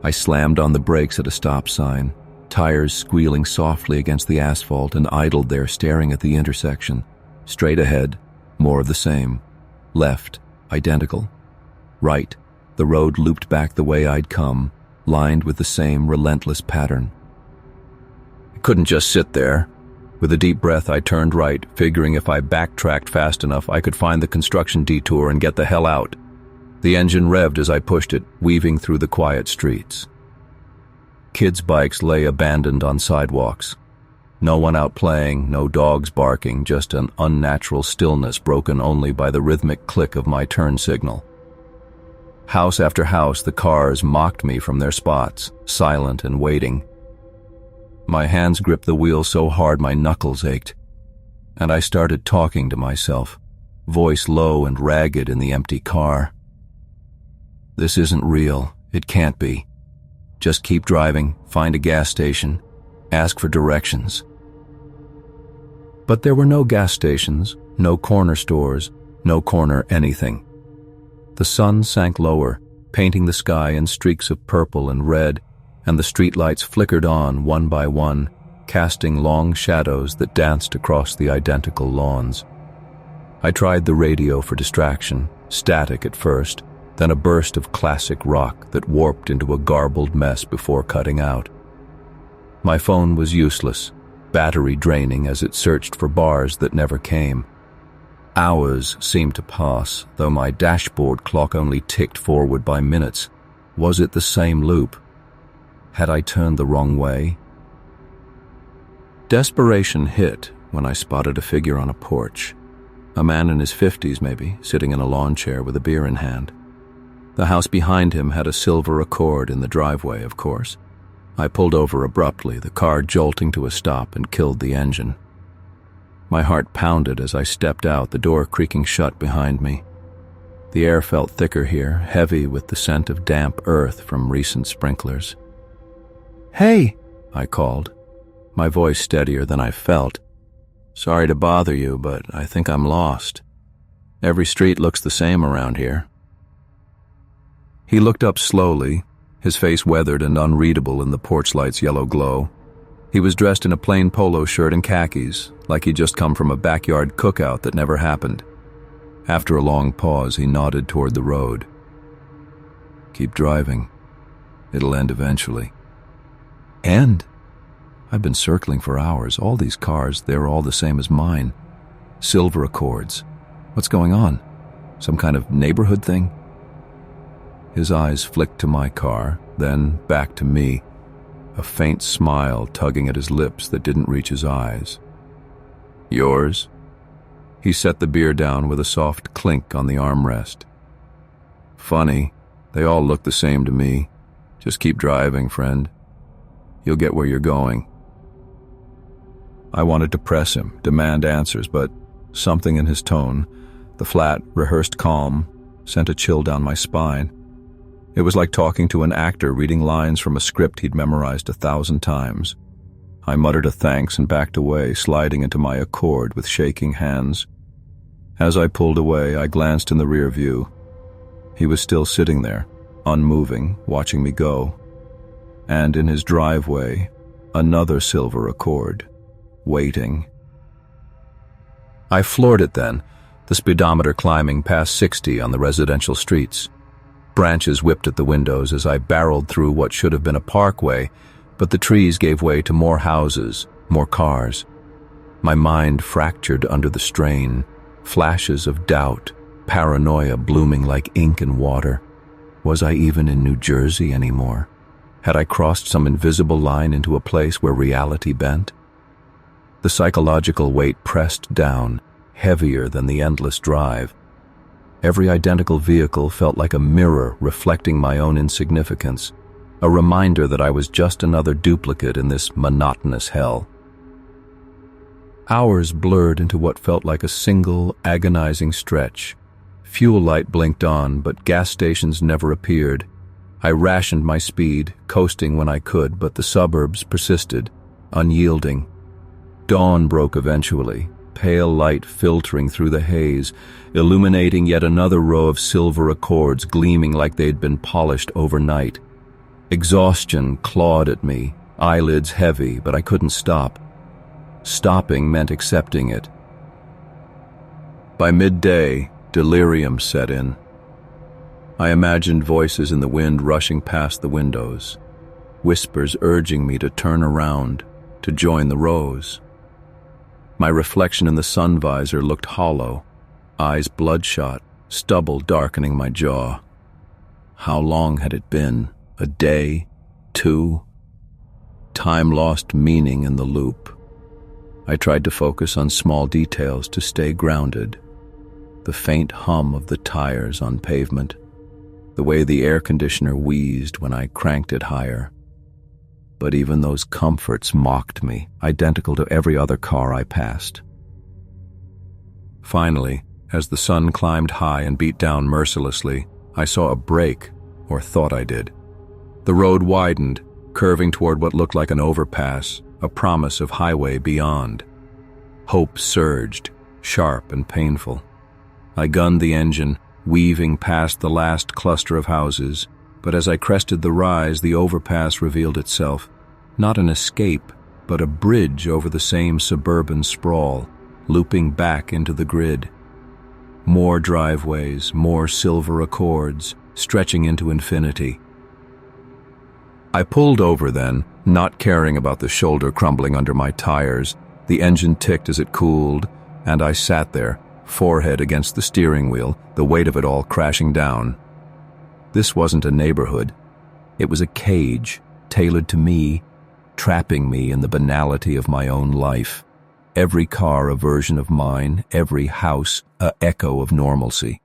I slammed on the brakes at a stop sign, tires squealing softly against the asphalt, and idled there staring at the intersection. Straight ahead, more of the same. Left, identical. Right, The road looped back the way I'd come, lined with the same relentless pattern. I couldn't just sit there. With a deep breath, I turned right, figuring if I backtracked fast enough, I could find the construction detour and get the hell out. The engine revved as I pushed it, weaving through the quiet streets. Kids' bikes lay abandoned on sidewalks. No one out playing, no dogs barking, just an unnatural stillness broken only by the rhythmic click of my turn signal. House after house, the cars mocked me from their spots, silent and waiting. My hands gripped the wheel so hard my knuckles ached, and I started talking to myself, voice low and ragged in the empty car. This isn't real. It can't be. Just keep driving, find a gas station, ask for directions. But there were no gas stations, no corner stores, no corner anything. The sun sank lower, painting the sky in streaks of purple and red, and the streetlights flickered on one by one, casting long shadows that danced across the identical lawns. I tried the radio for distraction, static at first, then a burst of classic rock that warped into a garbled mess before cutting out. My phone was useless, battery draining as it searched for bars that never came. Hours seemed to pass, though my dashboard clock only ticked forward by minutes. Was it the same loop? Had I turned the wrong way? Desperation hit when I spotted a figure on a porch. A man in his 50s maybe, sitting in a lawn chair with a beer in hand. The house behind him had a silver Accord in the driveway, of course. I pulled over abruptly, the car jolting to a stop, and killed the engine. My heart pounded as I stepped out, the door creaking shut behind me. The air felt thicker here, heavy with the scent of damp earth from recent sprinklers. "Hey!" I called, my voice steadier than I felt. "Sorry to bother you, but I think I'm lost. Every street looks the same around here." He looked up slowly, his face weathered and unreadable in the porch light's yellow glow. He was dressed in a plain polo shirt and khakis, like he'd just come from a backyard cookout that never happened. After a long pause, he nodded toward the road. "Keep driving. It'll end eventually." "End?" I've been circling for hours. All these cars, they're all the same as mine. Silver Accords. What's going on? Some kind of neighborhood thing? His eyes flicked to my car, then back to me, a faint smile tugging at his lips that didn't reach his eyes. "Yours?" He set the beer down with a soft clink on the armrest. "Funny, they all look the same to me. Just keep driving, friend. You'll get where you're going." I wanted to press him, demand answers, but something in his tone, the flat, rehearsed calm, sent a chill down my spine. It was like talking to an actor reading lines from a script he'd memorized 1,000 times. I muttered a thanks and backed away, sliding into my Accord with shaking hands. As I pulled away, I glanced in the rear view. He was still sitting there, unmoving, watching me go. And in his driveway, another silver Accord, waiting. I floored it then, the speedometer climbing past 60 on the residential streets. Branches whipped at the windows as I barreled through what should have been a parkway, but the trees gave way to more houses, more cars. My mind fractured under the strain, flashes of doubt, paranoia blooming like ink in water. Was I even in New Jersey anymore? Had I crossed some invisible line into a place where reality bent? The psychological weight pressed down, heavier than the endless drive. Every identical vehicle felt like a mirror reflecting my own insignificance, a reminder that I was just another duplicate in this monotonous hell. Hours blurred into what felt like a single, agonizing stretch. Fuel light blinked on, but gas stations never appeared. I rationed my speed, coasting when I could, but the suburbs persisted, unyielding. Dawn broke eventually, pale light filtering through the haze, illuminating yet another row of silver Accords gleaming like they'd been polished overnight. Exhaustion clawed at me, eyelids heavy, but I couldn't stop. Stopping meant accepting it. By midday, delirium set in. I imagined voices in the wind rushing past the windows, whispers urging me to turn around, to join the rows. My reflection in the sun visor looked hollow, eyes bloodshot, stubble darkening my jaw. How long had it been? A day? 2? Time lost meaning in the loop. I tried to focus on small details to stay grounded. The faint hum of the tires on pavement, the way the air conditioner wheezed when I cranked it higher. But even those comforts mocked me, identical to every other car I passed. Finally, as the sun climbed high and beat down mercilessly, I saw a break, or thought I did. The road widened, curving toward what looked like an overpass, a promise of highway beyond. Hope surged, sharp and painful. I gunned the engine, weaving past the last cluster of houses, but as I crested the rise, the overpass revealed itself. Not an escape, but a bridge over the same suburban sprawl, looping back into the grid. More driveways, more silver accords, stretching into infinity. I pulled over then, not caring about the shoulder crumbling under my tires. The engine ticked as it cooled, and I sat there, forehead against the steering wheel, the weight of it all crashing down. This wasn't a neighborhood. It was a cage, tailored to me, trapping me in the banality of my own life. Every car a version of mine, every house an echo of normalcy.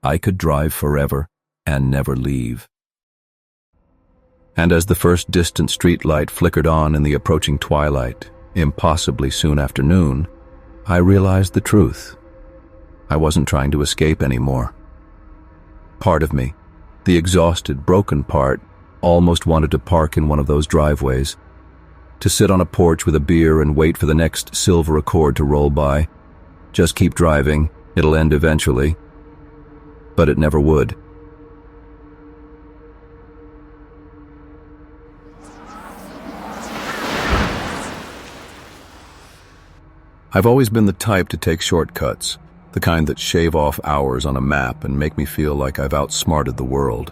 I could drive forever and never leave. And as the first distant streetlight flickered on in the approaching twilight, impossibly soon after noon, I realized the truth. I wasn't trying to escape anymore. Part of me, the exhausted, broken part, almost wanted to park in one of those driveways, to sit on a porch with a beer and wait for the next silver Accord to roll by. Just keep driving, it'll end eventually. But it never would. I've always been the type to take shortcuts, the kind that shave off hours on a map and make me feel like I've outsmarted the world.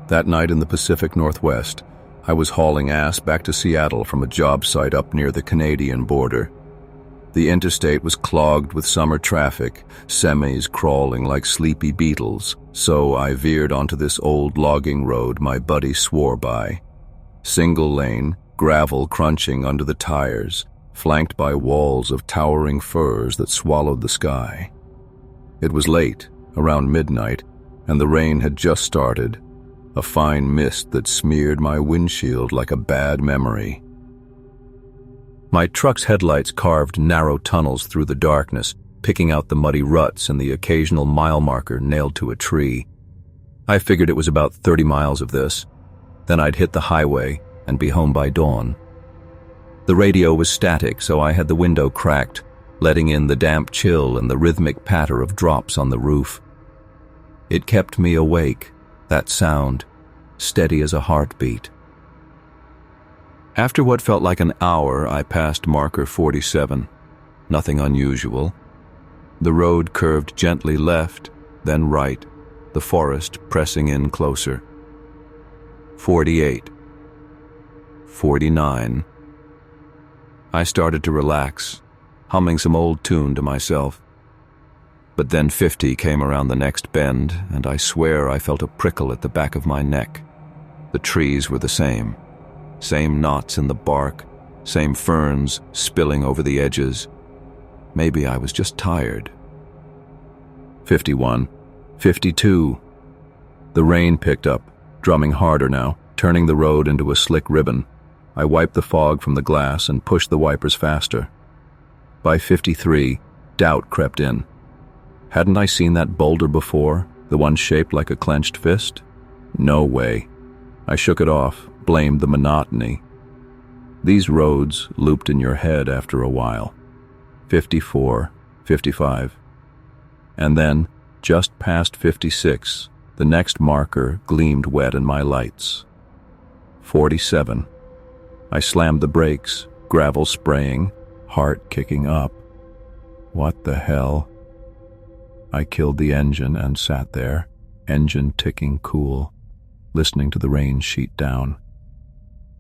That night in the Pacific Northwest, I was hauling ass back to Seattle from a job site up near the Canadian border. The interstate was clogged with summer traffic, semis crawling like sleepy beetles, so I veered onto this old logging road my buddy swore by. Single lane, gravel crunching under the tires, flanked by walls of towering firs that swallowed the sky. It was late, around midnight, and the rain had just started, a fine mist that smeared my windshield like a bad memory. My truck's headlights carved narrow tunnels through the darkness, picking out the muddy ruts and the occasional mile marker nailed to a tree. I figured it was about 30 miles of this. Then I'd hit the highway and be home by dawn. The radio was static, so I had the window cracked, letting in the damp chill and the rhythmic patter of drops on the roof. It kept me awake, that sound, steady as a heartbeat. After what felt like an hour, I passed marker 47. Nothing unusual. The road curved gently left, then right, the forest pressing in closer. 48. 49. I started to relax, humming some old tune to myself. But then 50 came around the next bend, and I swear I felt a prickle at the back of my neck. The trees were the same. Same knots in the bark, same ferns spilling over the edges. Maybe I was just tired. 51. 52. The rain picked up, drumming harder now, turning the road into a slick ribbon. I wiped the fog from the glass and pushed the wipers faster. By 53, doubt crept in. Hadn't I seen that boulder before, the one shaped like a clenched fist? No way. I shook it off, blamed the monotony. These roads looped in your head after a while. 54, 55. And then, just past 56, the next marker gleamed wet in my lights. 47. I slammed the brakes, gravel spraying, heart kicking up. What the hell? I killed the engine and sat there, engine ticking cool, listening to the rain sheet down.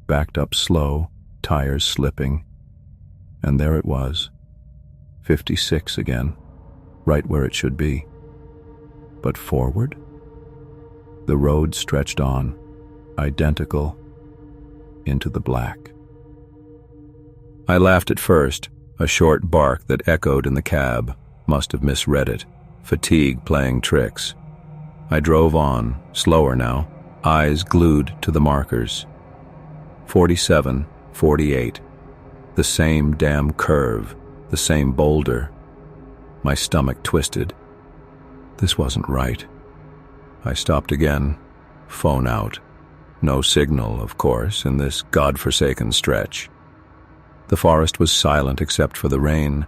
Backed up slow, tires slipping, and there it was, 56 again, right where it should be. But forward? The road stretched on, identical, into the black. I laughed at first, a short bark that echoed in the cab. Must have misread it. Fatigue playing tricks. I drove on, slower now, eyes glued to the markers. 47, 48. The same damn curve, the same boulder. My stomach twisted. This wasn't right. I stopped again, phone out. No signal, of course, in this godforsaken stretch. The forest was silent except for the rain,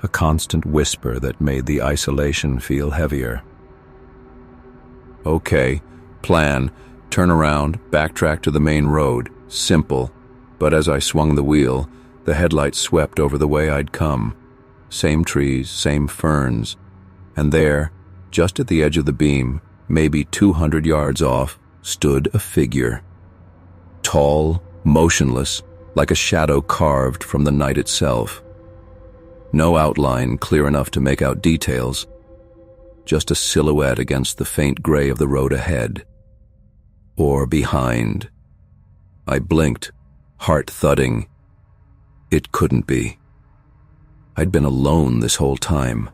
a constant whisper that made the isolation feel heavier. Okay, plan, turn around, backtrack to the main road. Simple. But as I swung the wheel, the headlights swept over the way I'd come. Same trees, same ferns. And there, just at the edge of the beam, maybe 200 yards off, stood a figure. Tall, motionless, like a shadow carved from the night itself. No outline clear enough to make out details, just a silhouette against the faint gray of the road ahead. Or behind. I blinked, heart thudding. It couldn't be. I'd been alone this whole time.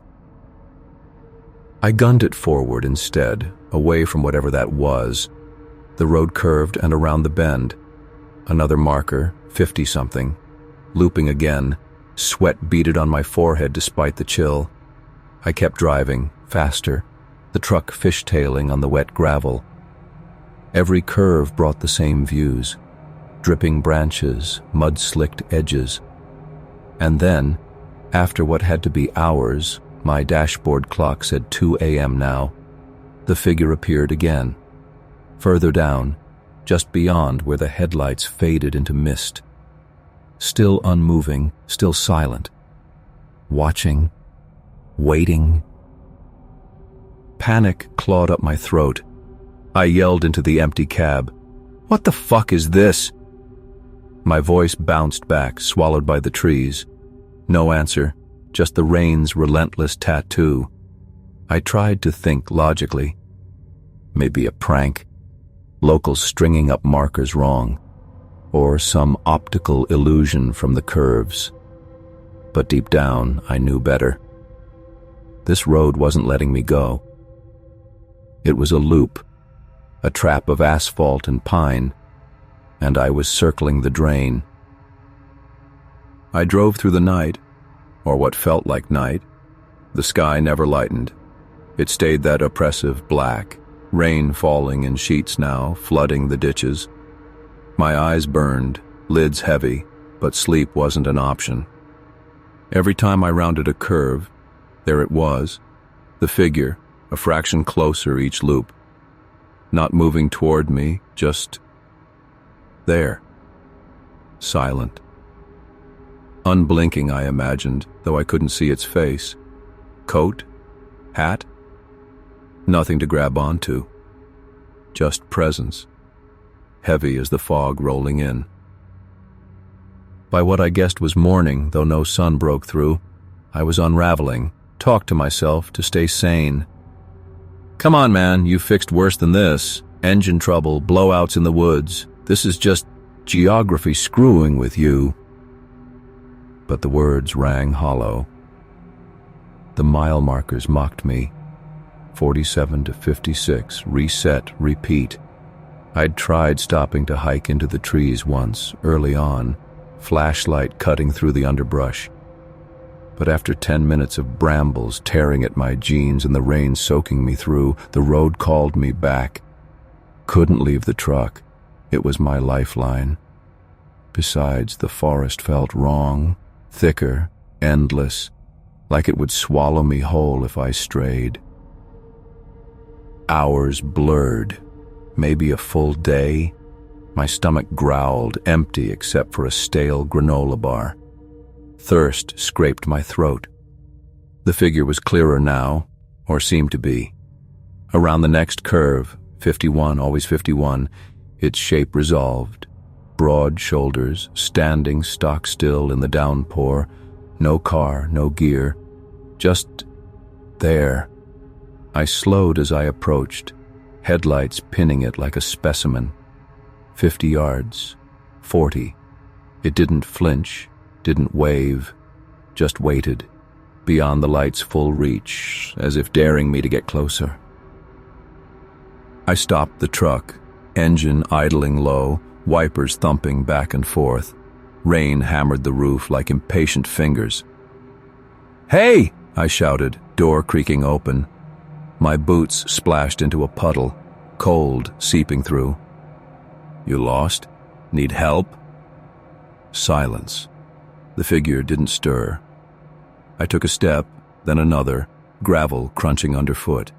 I gunned it forward instead, away from whatever that was. The road curved and around the bend. Another marker, 50-something. Looping again, sweat beaded on my forehead despite the chill. I kept driving, faster, the truck fishtailing on the wet gravel. Every curve brought the same views. Dripping branches, mud-slicked edges. And then, after what had to be hours, my dashboard clock said 2 a.m. now, the figure appeared again. Further down, just beyond where the headlights faded into mist. Still unmoving, still silent. Watching, waiting. Panic clawed up my throat. I yelled into the empty cab, "What the fuck is this?" My voice bounced back, swallowed by the trees. No answer, just the rain's relentless tattoo. I tried to think logically. Maybe a prank. Locals stringing up markers wrong. Or some optical illusion from the curves. But deep down, I knew better. This road wasn't letting me go. It was a loop, a trap of asphalt and pine, and I was circling the drain. I drove through the night, or what felt like night. The sky never lightened. It stayed that oppressive black, rain falling in sheets now, flooding the ditches. My eyes burned, lids heavy, but sleep wasn't an option. Every time I rounded a curve, there it was, the figure, a fraction closer each loop. Not moving toward me, just there. Silent. Unblinking, I imagined, though I couldn't see its face. Coat? Hat? Nothing to grab onto. Just presence. Heavy as the fog rolling in. By what I guessed was morning, though no sun broke through, I was unraveling, talked to myself to stay sane. Come on, man, you fixed worse than this. Engine trouble, blowouts in the woods. This is just geography screwing with you. But the words rang hollow. The mile markers mocked me. 47 to 56, reset, repeat. I'd tried stopping to hike into the trees once, early on, flashlight cutting through the underbrush. But after 10 minutes of brambles tearing at my jeans and the rain soaking me through, the road called me back. Couldn't leave the truck. It was my lifeline. Besides, the forest felt wrong, thicker, endless, like it would swallow me whole if I strayed. Hours blurred, maybe a full day. My stomach growled, empty except for a stale granola bar. Thirst scraped my throat. The figure was clearer now, or seemed to be. Around the next curve, 51, always 51, its shape resolved. Broad shoulders, standing stock still in the downpour, no car, no gear, just there. I slowed as I approached, headlights pinning it like a specimen. 50 yards, 40. It didn't flinch, didn't wave, just waited, beyond the light's full reach, as if daring me to get closer. I stopped the truck, engine idling low, wipers thumping back and forth. Rain hammered the roof like impatient fingers. "Hey!" I shouted, door creaking open. My boots splashed into a puddle, cold seeping through. "You lost? Need help?" Silence. The figure didn't stir. I took a step, then another, gravel crunching underfoot.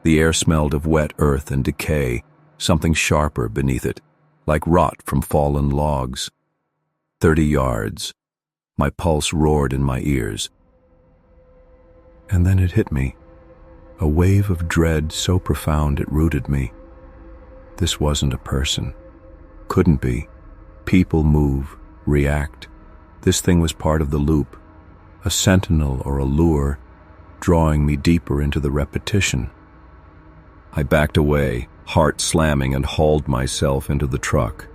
The air smelled of wet earth and decay, something sharper beneath it, like rot from fallen logs. 30 yards. My pulse roared in my ears. And then it hit me. A wave of dread so profound it rooted me. This wasn't a person. Couldn't be. People move, react. This thing was part of the loop, a sentinel or a lure, drawing me deeper into the repetition. I backed away, heart slamming, and hauled myself into the truck.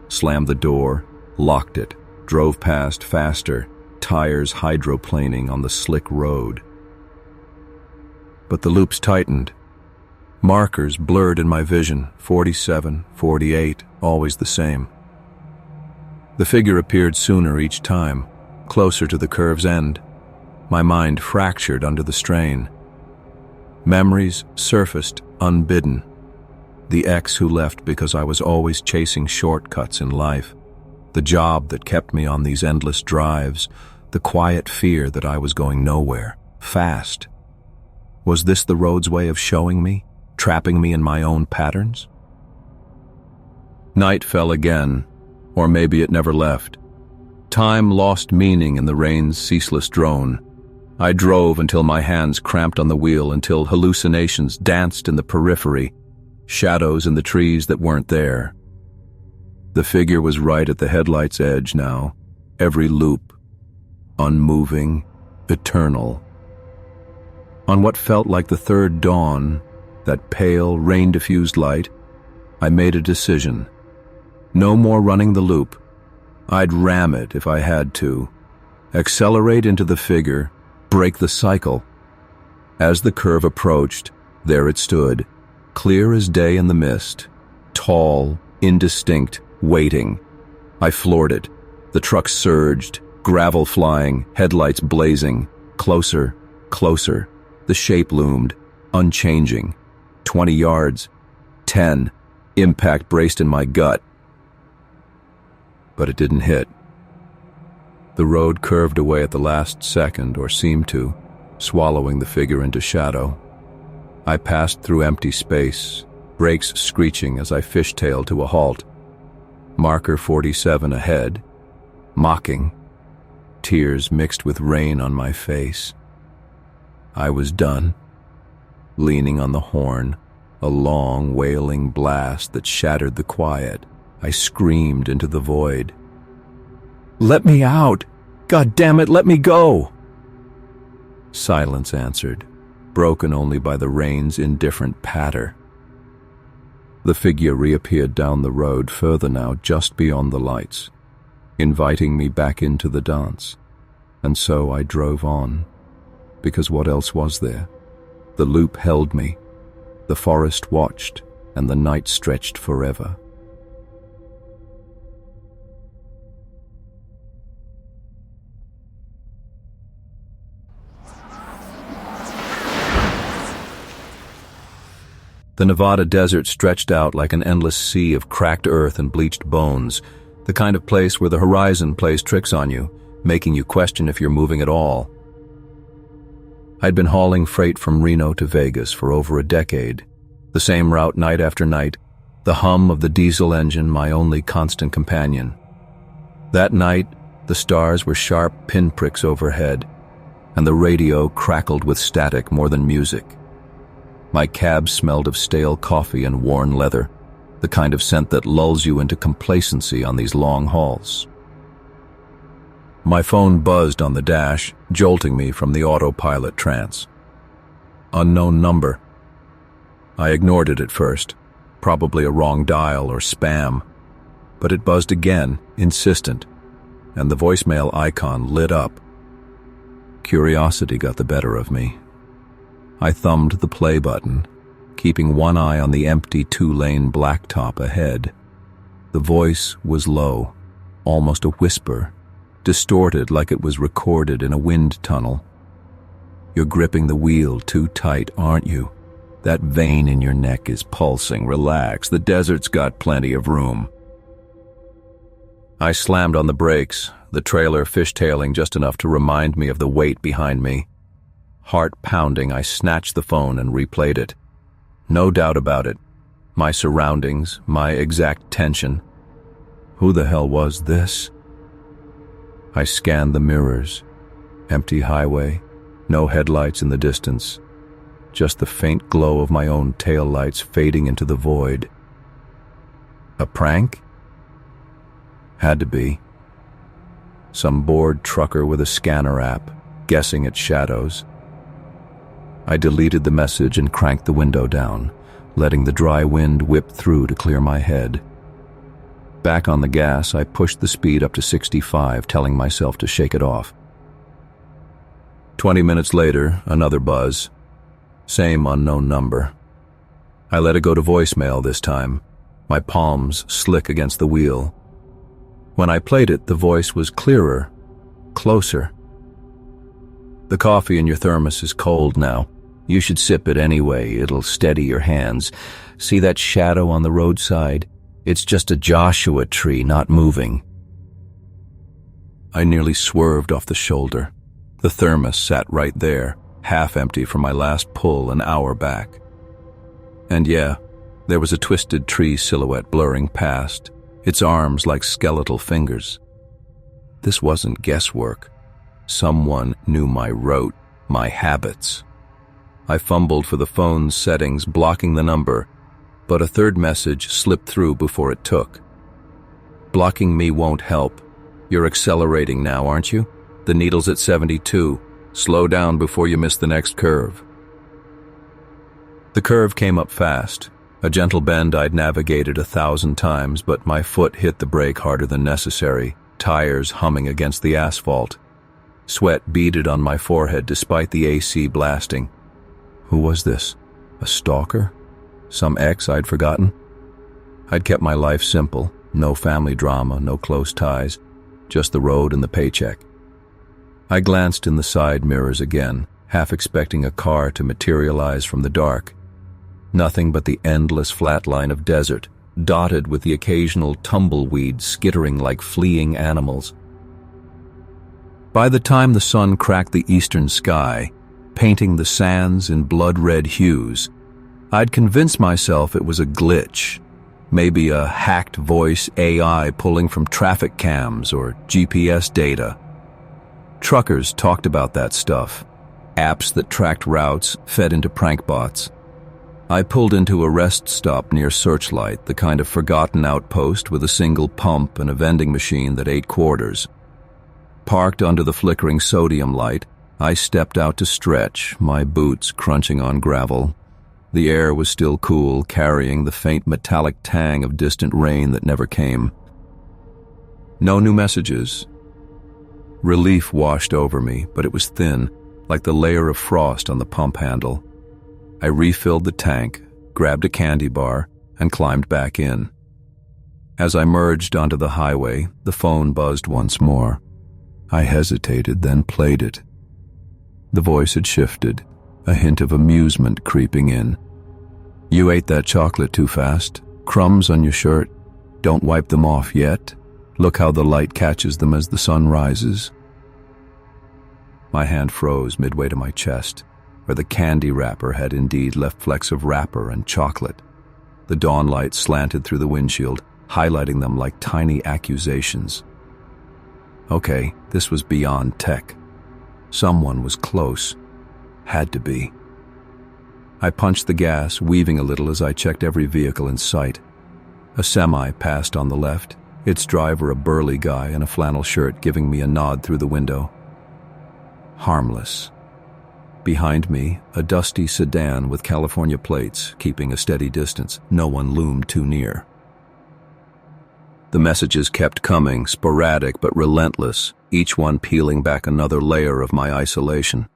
Slammed the door, locked it, drove past faster, tires hydroplaning on the slick road. But the loops tightened. Markers blurred in my vision, 47, 48, always the same. The figure appeared sooner each time, closer to the curve's end. My mind fractured under the strain. Memories surfaced unbidden. The ex who left because I was always chasing shortcuts in life. The job that kept me on these endless drives. The quiet fear that I was going nowhere, fast. Was this the road's way of showing me, trapping me in my own patterns? Night fell again, or maybe it never left. Time lost meaning in the rain's ceaseless drone. I drove until my hands cramped on the wheel, until hallucinations danced in the periphery, shadows in the trees that weren't there. The figure was right at the headlight's edge now, every loop, unmoving, eternal. On what felt like the third dawn, that pale, rain-diffused light, I made a decision. No more running the loop. I'd ram it if I had to. Accelerate into the figure, break the cycle. As the curve approached, there it stood, clear as day in the mist, tall, indistinct, waiting. I floored it. The truck surged, gravel flying, headlights blazing. Closer, closer. The shape loomed, unchanging. 20 yards. 10. Impact braced in my gut. But it didn't hit. The road curved away at the last second, or seemed to, swallowing the figure into shadow. I passed through empty space, brakes screeching as I fishtailed to a halt. Marker 47 ahead, mocking. Tears mixed with rain on my face. I was done. Leaning on the horn, a long, wailing blast that shattered the quiet, I screamed into the void. "Let me out! God damn it, let me go!" Silence answered, broken only by the rain's indifferent patter. The figure reappeared down the road, further now, just beyond the lights, inviting me back into the dance. And so I drove on, because what else was there? The loop held me, the forest watched, and the night stretched forever. The Nevada desert stretched out like an endless sea of cracked earth and bleached bones, the kind of place where the horizon plays tricks on you, making you question if you're moving at all. I'd been hauling freight from Reno to Vegas for over a decade, the same route night after night, the hum of the diesel engine my only constant companion. That night, the stars were sharp pinpricks overhead, and the radio crackled with static more than music. My cab smelled of stale coffee and worn leather, the kind of scent that lulls you into complacency on these long hauls. My phone buzzed on the dash, jolting me from the autopilot trance. Unknown number. I ignored it at first, probably a wrong dial or spam, but it buzzed again, insistent, and the voicemail icon lit up. Curiosity got the better of me. I thumbed the play button, keeping one eye on the empty two-lane blacktop ahead. The voice was low, almost a whisper, distorted like it was recorded in a wind tunnel. "You're gripping the wheel too tight, aren't you? That vein in your neck is pulsing. Relax, the desert's got plenty of room." I slammed on the brakes, the trailer fishtailing just enough to remind me of the weight behind me. Heart pounding, I snatched the phone and replayed it. No doubt about it. My surroundings, my exact tension. Who the hell was this? I scanned the mirrors. Empty highway, no headlights in the distance. Just the faint glow of my own taillights fading into the void. A prank? Had to be. Some bored trucker with a scanner app, guessing at shadows. I deleted the message and cranked the window down, letting the dry wind whip through to clear my head. Back on the gas, I pushed the speed up to 65, telling myself to shake it off. 20 minutes later, another buzz. Same unknown number. I let it go to voicemail this time, my palms slick against the wheel. When I played it, the voice was clearer, closer. "The coffee in your thermos is cold now. You should sip it anyway. It'll steady your hands. See that shadow on the roadside? It's just a Joshua tree not moving." I nearly swerved off the shoulder. The thermos sat right there, half empty from my last pull an hour back. And yeah, there was a twisted tree silhouette blurring past, its arms like skeletal fingers. This wasn't guesswork. Someone knew my route, my habits. I fumbled for the phone's settings, blocking the number, but a third message slipped through before it took. "Blocking me won't help. You're accelerating now, aren't you? The needle's at 72. Slow down before you miss the next curve." The curve came up fast, a gentle bend I'd navigated 1,000 times, but my foot hit the brake harder than necessary, tires humming against the asphalt. Sweat beaded on my forehead despite the AC blasting. Who was this? A stalker? Some ex I'd forgotten? I'd kept my life simple, no family drama, no close ties, just the road and the paycheck. I glanced in the side mirrors again, half expecting a car to materialize from the dark. Nothing but the endless flat line of desert, dotted with the occasional tumbleweeds skittering like fleeing animals. By the time the sun cracked the eastern sky, painting the sands in blood-red hues, I'd convinced myself it was a glitch, maybe a hacked voice AI pulling from traffic cams or GPS data. Truckers talked about that stuff, apps that tracked routes fed into prank bots. I pulled into a rest stop near Searchlight, the kind of forgotten outpost with a single pump and a vending machine that ate quarters. Parked under the flickering sodium light, I stepped out to stretch, my boots crunching on gravel. The air was still cool, carrying the faint metallic tang of distant rain that never came. No new messages. Relief washed over me, but it was thin, like the layer of frost on the pump handle. I refilled the tank, grabbed a candy bar, and climbed back in. As I merged onto the highway, the phone buzzed once more. I hesitated, then played it. The voice had shifted, a hint of amusement creeping in. "You ate that chocolate too fast. Crumbs on your shirt. Don't wipe them off yet. Look how the light catches them as the sun rises." My hand froze midway to my chest, where the candy wrapper had indeed left flecks of wrapper and chocolate. The dawn light slanted through the windshield, highlighting them like tiny accusations. Okay, this was beyond tech. Someone was close. Had to be. I punched the gas, weaving a little as I checked every vehicle in sight. A semi passed on the left, its driver a burly guy in a flannel shirt giving me a nod through the window. Harmless. Behind me, a dusty sedan with California plates, keeping a steady distance. No one loomed too near. The messages kept coming, sporadic but relentless, each one peeling back another layer of my isolation.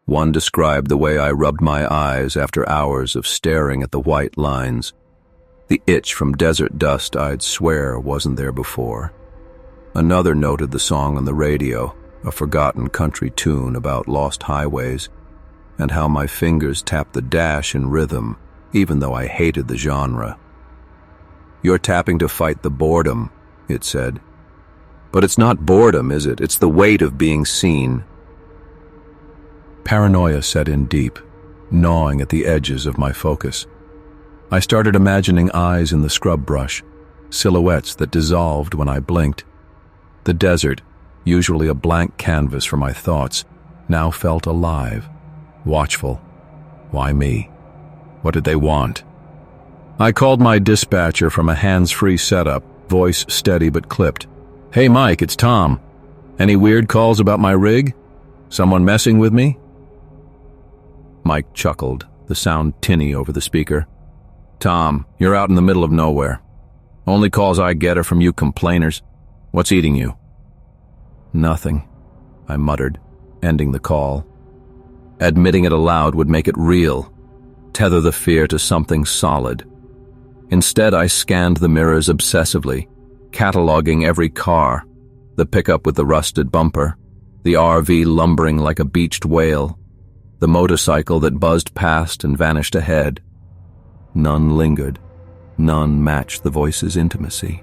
One described the way I rubbed my eyes after hours of staring at the white lines, the itch from desert dust I'd swear wasn't there before. Another noted the song on the radio, a forgotten country tune about lost highways, and how my fingers tapped the dash in rhythm, even though I hated the genre. "You're tapping to fight the boredom," it said. "But it's not boredom, is it? It's the weight of being seen." Paranoia set in deep, gnawing at the edges of my focus. I started imagining eyes in the scrub brush, silhouettes that dissolved when I blinked. The desert, usually a blank canvas for my thoughts, now felt alive, watchful. Why me? What did they want? I called my dispatcher from a hands-free setup, voice steady but clipped. "Hey Mike, it's Tom. Any weird calls about my rig? Someone messing with me?" Mike chuckled, the sound tinny over the speaker. "Tom, you're out in the middle of nowhere. Only calls I get are from you complainers. What's eating you?" "Nothing," I muttered, ending the call. Admitting it aloud would make it real, tether the fear to something solid. Instead, I scanned the mirrors obsessively, cataloging every car, the pickup with the rusted bumper, the RV lumbering like a beached whale, the motorcycle that buzzed past and vanished ahead. None lingered. None matched the voice's intimacy.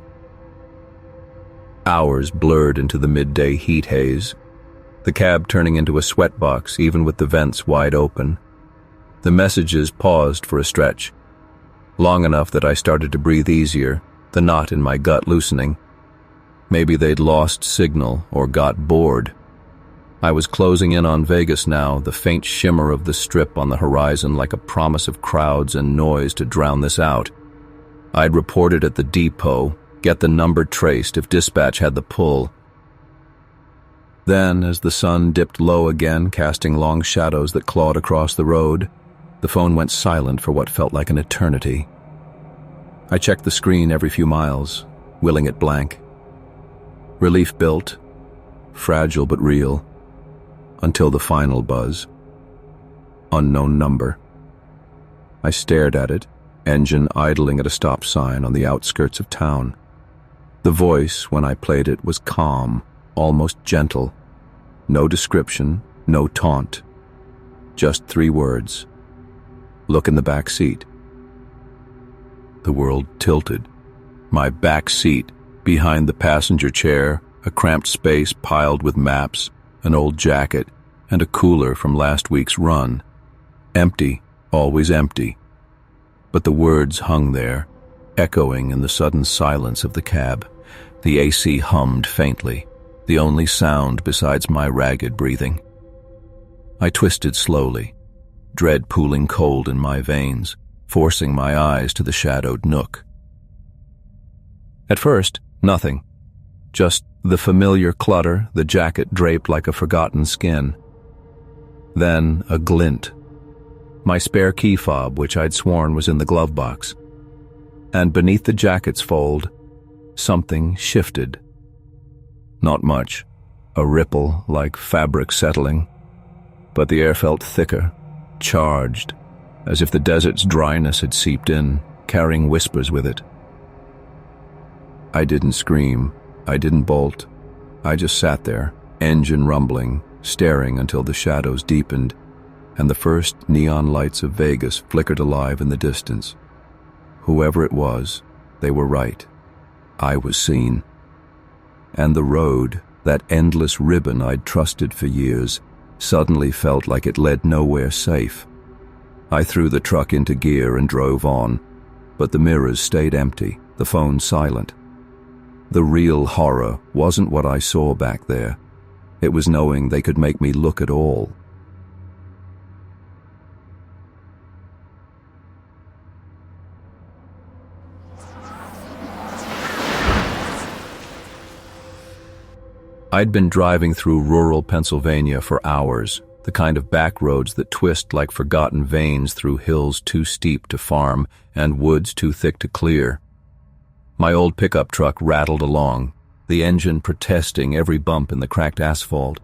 Hours blurred into the midday heat haze, the cab turning into a sweatbox even with the vents wide open. The messages paused for a stretch, long enough that I started to breathe easier, the knot in my gut loosening. Maybe they'd lost signal or got bored. I was closing in on Vegas now, the faint shimmer of the strip on the horizon like a promise of crowds and noise to drown this out. I'd report it at the depot, get the number traced if dispatch had the pull. Then, as the sun dipped low again, casting long shadows that clawed across the road, the phone went silent for what felt like an eternity. I checked the screen every few miles, willing it blank. Relief built, fragile but real, until the final buzz. Unknown number. I stared at it, engine idling at a stop sign on the outskirts of town. The voice, when I played it, was calm, almost gentle. No description, no taunt. Just 3 words. "Look in the back seat." The world tilted. My back seat, behind the passenger chair, a cramped space piled with maps, an old jacket, and a cooler from last week's run. Empty, always empty. But the words hung there, echoing in the sudden silence of the cab. The AC hummed faintly, the only sound besides my ragged breathing. I twisted slowly, dread pooling cold in my veins, forcing my eyes to the shadowed nook. At first, nothing. Just the familiar clutter, the jacket draped like a forgotten skin. Then a glint. My spare key fob, which I'd sworn was in the glove box. And beneath the jacket's fold, something shifted. Not much. A ripple like fabric settling. But the air felt thicker, charged, as if the desert's dryness had seeped in, carrying whispers with it. I didn't scream. I didn't bolt. I just sat there, engine rumbling, staring until the shadows deepened, and the first neon lights of Vegas flickered alive in the distance. Whoever it was, they were right. I was seen. And the road, that endless ribbon I'd trusted for years, suddenly felt like it led nowhere safe. I threw the truck into gear and drove on, but the mirrors stayed empty, the phone silent. The real horror wasn't what I saw back there. It was knowing they could make me look at all. I'd been driving through rural Pennsylvania for hours, the kind of back roads that twist like forgotten veins through hills too steep to farm and woods too thick to clear. My old pickup truck rattled along, the engine protesting every bump in the cracked asphalt.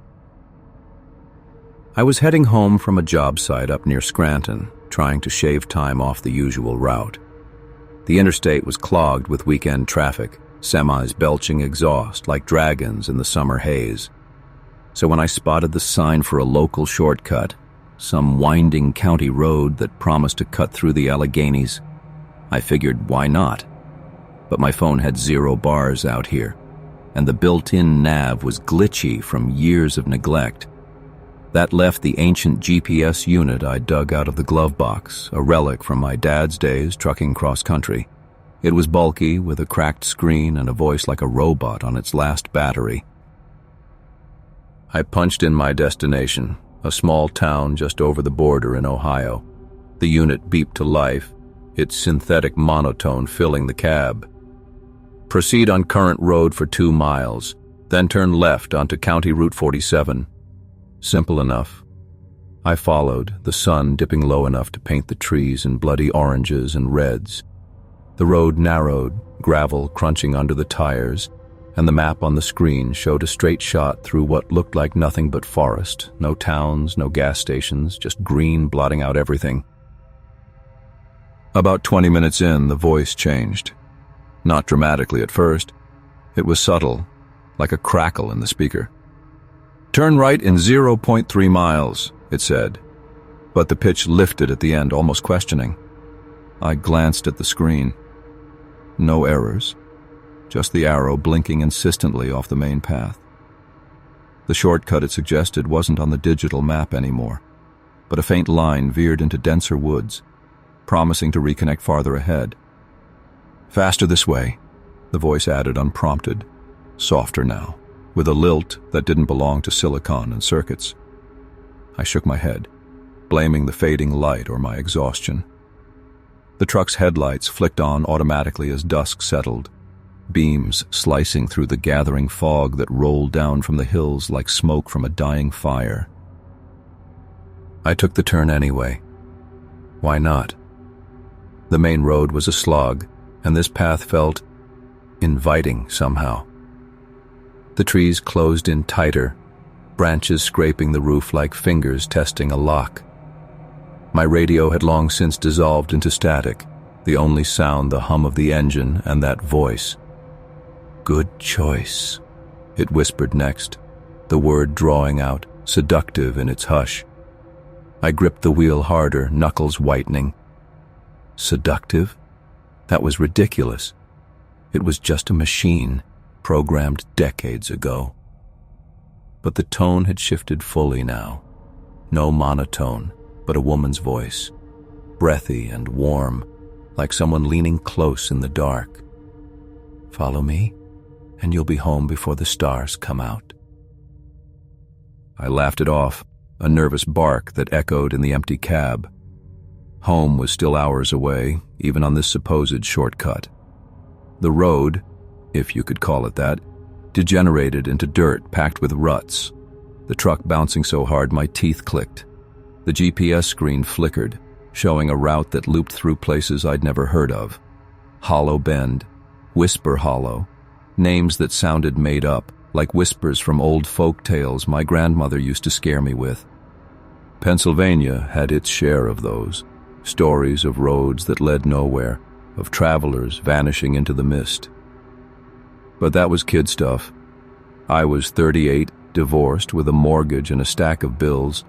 I was heading home from a job site up near Scranton, trying to shave time off the usual route. The interstate was clogged with weekend traffic, semis belching exhaust like dragons in the summer haze. So when I spotted the sign for a local shortcut, some winding county road that promised to cut through the Alleghenies, I figured why not? But my phone had 0 bars out here, and the built-in nav was glitchy from years of neglect. That left the ancient GPS unit I dug out of the glove box, a relic from my dad's days trucking cross-country. It was bulky, with a cracked screen and a voice like a robot on its last battery. I punched in my destination, a small town just over the border in Ohio. The unit beeped to life, its synthetic monotone filling the cab. Proceed on current road for 2 miles, then turn left onto County Route 47. Simple enough. I followed, the sun dipping low enough to paint the trees in bloody oranges and reds. The road narrowed, gravel crunching under the tires, and the map on the screen showed a straight shot through what looked like nothing but forest, no towns, no gas stations, just green blotting out everything. About 20 minutes in, the voice changed. Not dramatically at first. It was subtle, like a crackle in the speaker. Turn right in 0.3 miles, it said, but the pitch lifted at the end, almost questioning. I glanced at the screen. No errors. Just the arrow blinking insistently off the main path. The shortcut it suggested wasn't on the digital map anymore, but a faint line veered into denser woods, promising to reconnect farther ahead. Faster this way, the voice added unprompted, softer now, with a lilt that didn't belong to silicon and circuits. I shook my head, blaming the fading light or my exhaustion. The truck's headlights flicked on automatically as dusk settled, beams slicing through the gathering fog that rolled down from the hills like smoke from a dying fire. I took the turn anyway. Why not? The main road was a slog, and this path felt inviting somehow. The trees closed in tighter, branches scraping the roof like fingers testing a lock. My radio had long since dissolved into static, the only sound the hum of the engine and that voice. Good choice, it whispered next, the word drawing out, seductive in its hush. I gripped the wheel harder, knuckles whitening. Seductive? That was ridiculous. It was just a machine, programmed decades ago. But the tone had shifted fully now. No monotone, but a woman's voice, breathy and warm, like someone leaning close in the dark. Follow me, and you'll be home before the stars come out. I laughed it off, a nervous bark that echoed in the empty cab. Home was still hours away, even on this supposed shortcut. The road, if you could call it that, degenerated into dirt packed with ruts, the truck bouncing so hard my teeth clicked. The GPS screen flickered, showing a route that looped through places I'd never heard of. Hollow Bend, Whisper Hollow, names that sounded made up, like whispers from old folk tales my grandmother used to scare me with. Pennsylvania had its share of those, stories of roads that led nowhere, of travelers vanishing into the mist. But that was kid stuff. I was 38, divorced, with a mortgage and a stack of bills.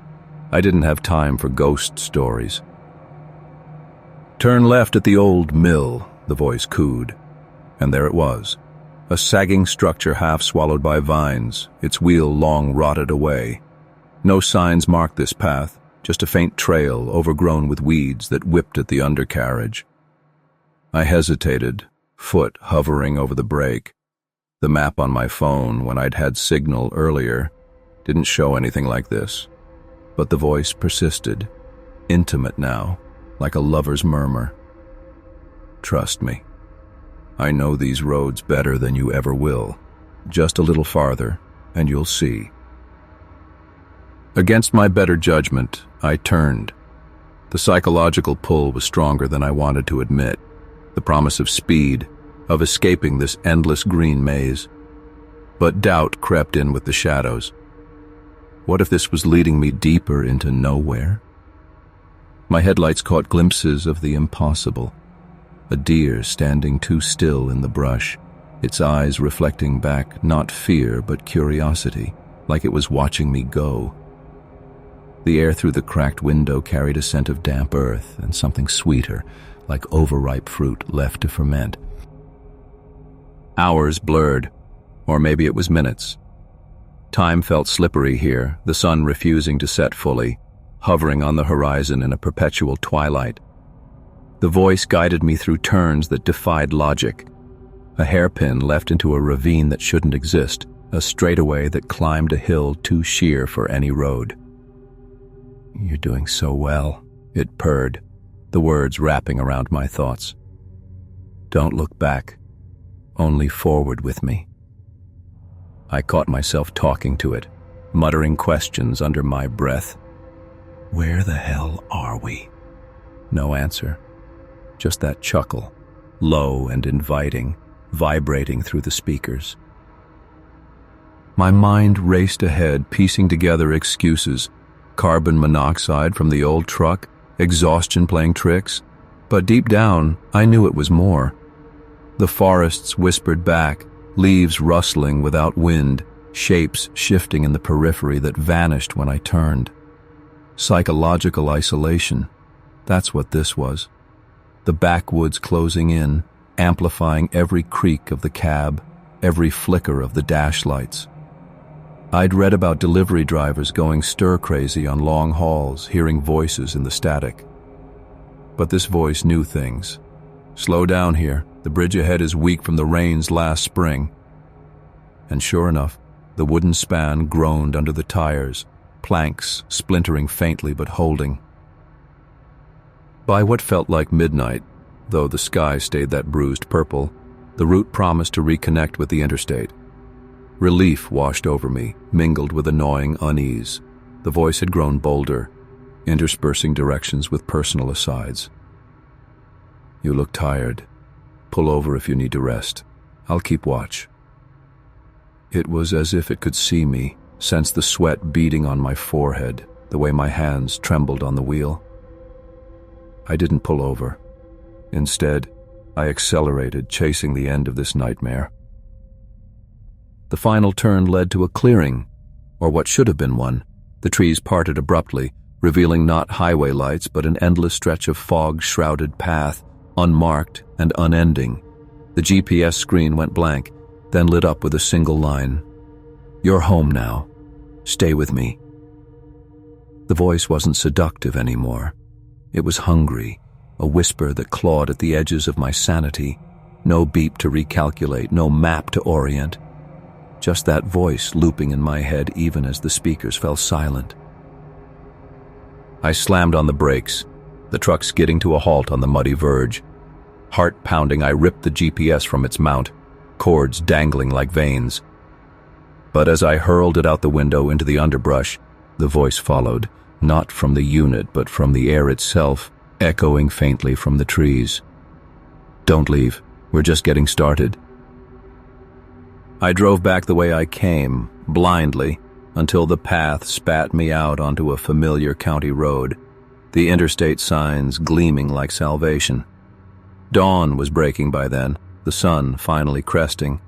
I didn't have time for ghost stories. Turn left at the old mill, the voice cooed. And there it was, a sagging structure half swallowed by vines, its wheel long rotted away. No signs marked this path, just a faint trail overgrown with weeds that whipped at the undercarriage. I hesitated, foot hovering over the brake. The map on my phone, when I'd had signal earlier, didn't show anything like this. But the voice persisted, intimate now, like a lover's murmur. Trust me. I know these roads better than you ever will. Just a little farther, and you'll see. Against my better judgment, I turned. The psychological pull was stronger than I wanted to admit. The promise of speed, of escaping this endless green maze. But doubt crept in with the shadows. What if this was leading me deeper into nowhere? My headlights caught glimpses of the impossible. A deer standing too still in the brush, its eyes reflecting back not fear but curiosity, like it was watching me go. The air through the cracked window carried a scent of damp earth and something sweeter, like overripe fruit left to ferment. Hours blurred, or maybe it was minutes. Time felt slippery here, the sun refusing to set fully, hovering on the horizon in a perpetual twilight. The voice guided me through turns that defied logic. A hairpin left into a ravine that shouldn't exist, a straightaway that climbed a hill too sheer for any road. "You're doing so well," it purred, the words wrapping around my thoughts. "Don't look back, only forward with me." I caught myself talking to it, muttering questions under my breath. Where the hell are we? No answer, just that chuckle, low and inviting, vibrating through the speakers. My mind raced ahead, piecing together excuses. Carbon monoxide from the old truck, exhaustion playing tricks. But deep down, I knew it was more. The forests whispered back, leaves rustling without wind, shapes shifting in the periphery that vanished when I turned. Psychological isolation, that's what this was. The backwoods closing in, amplifying every creak of the cab, every flicker of the dash lights. I'd read about delivery drivers going stir-crazy on long hauls, hearing voices in the static. But this voice knew things. Slow down here, the bridge ahead is weak from the rains last spring. And sure enough, the wooden span groaned under the tires, planks splintering faintly but holding. By what felt like midnight, though the sky stayed that bruised purple, the route promised to reconnect with the interstate. Relief washed over me, mingled with annoying unease. The voice had grown bolder, interspersing directions with personal asides. "You look tired. Pull over if you need to rest. I'll keep watch." It was as if it could see me, sense the sweat beading on my forehead, the way my hands trembled on the wheel. I didn't pull over. Instead, I accelerated, chasing the end of this nightmare. The final turn led to a clearing, or what should have been one. The trees parted abruptly, revealing not highway lights but an endless stretch of fog-shrouded path, unmarked and unending. The GPS screen went blank, then lit up with a single line. "You're home now. Stay with me." The voice wasn't seductive anymore. It was hungry, a whisper that clawed at the edges of my sanity. No beep to recalculate, no map to orient. Just that voice looping in my head even as the speakers fell silent. I slammed on the brakes, the truck skidding to a halt on the muddy verge. Heart pounding, I ripped the GPS from its mount, cords dangling like veins. But as I hurled it out the window into the underbrush, the voice followed, not from the unit but from the air itself, echoing faintly from the trees. "Don't leave. We're just getting started." I drove back the way I came, blindly, until the path spat me out onto a familiar county road, the interstate signs gleaming like salvation. Dawn was breaking by then, the sun finally cresting,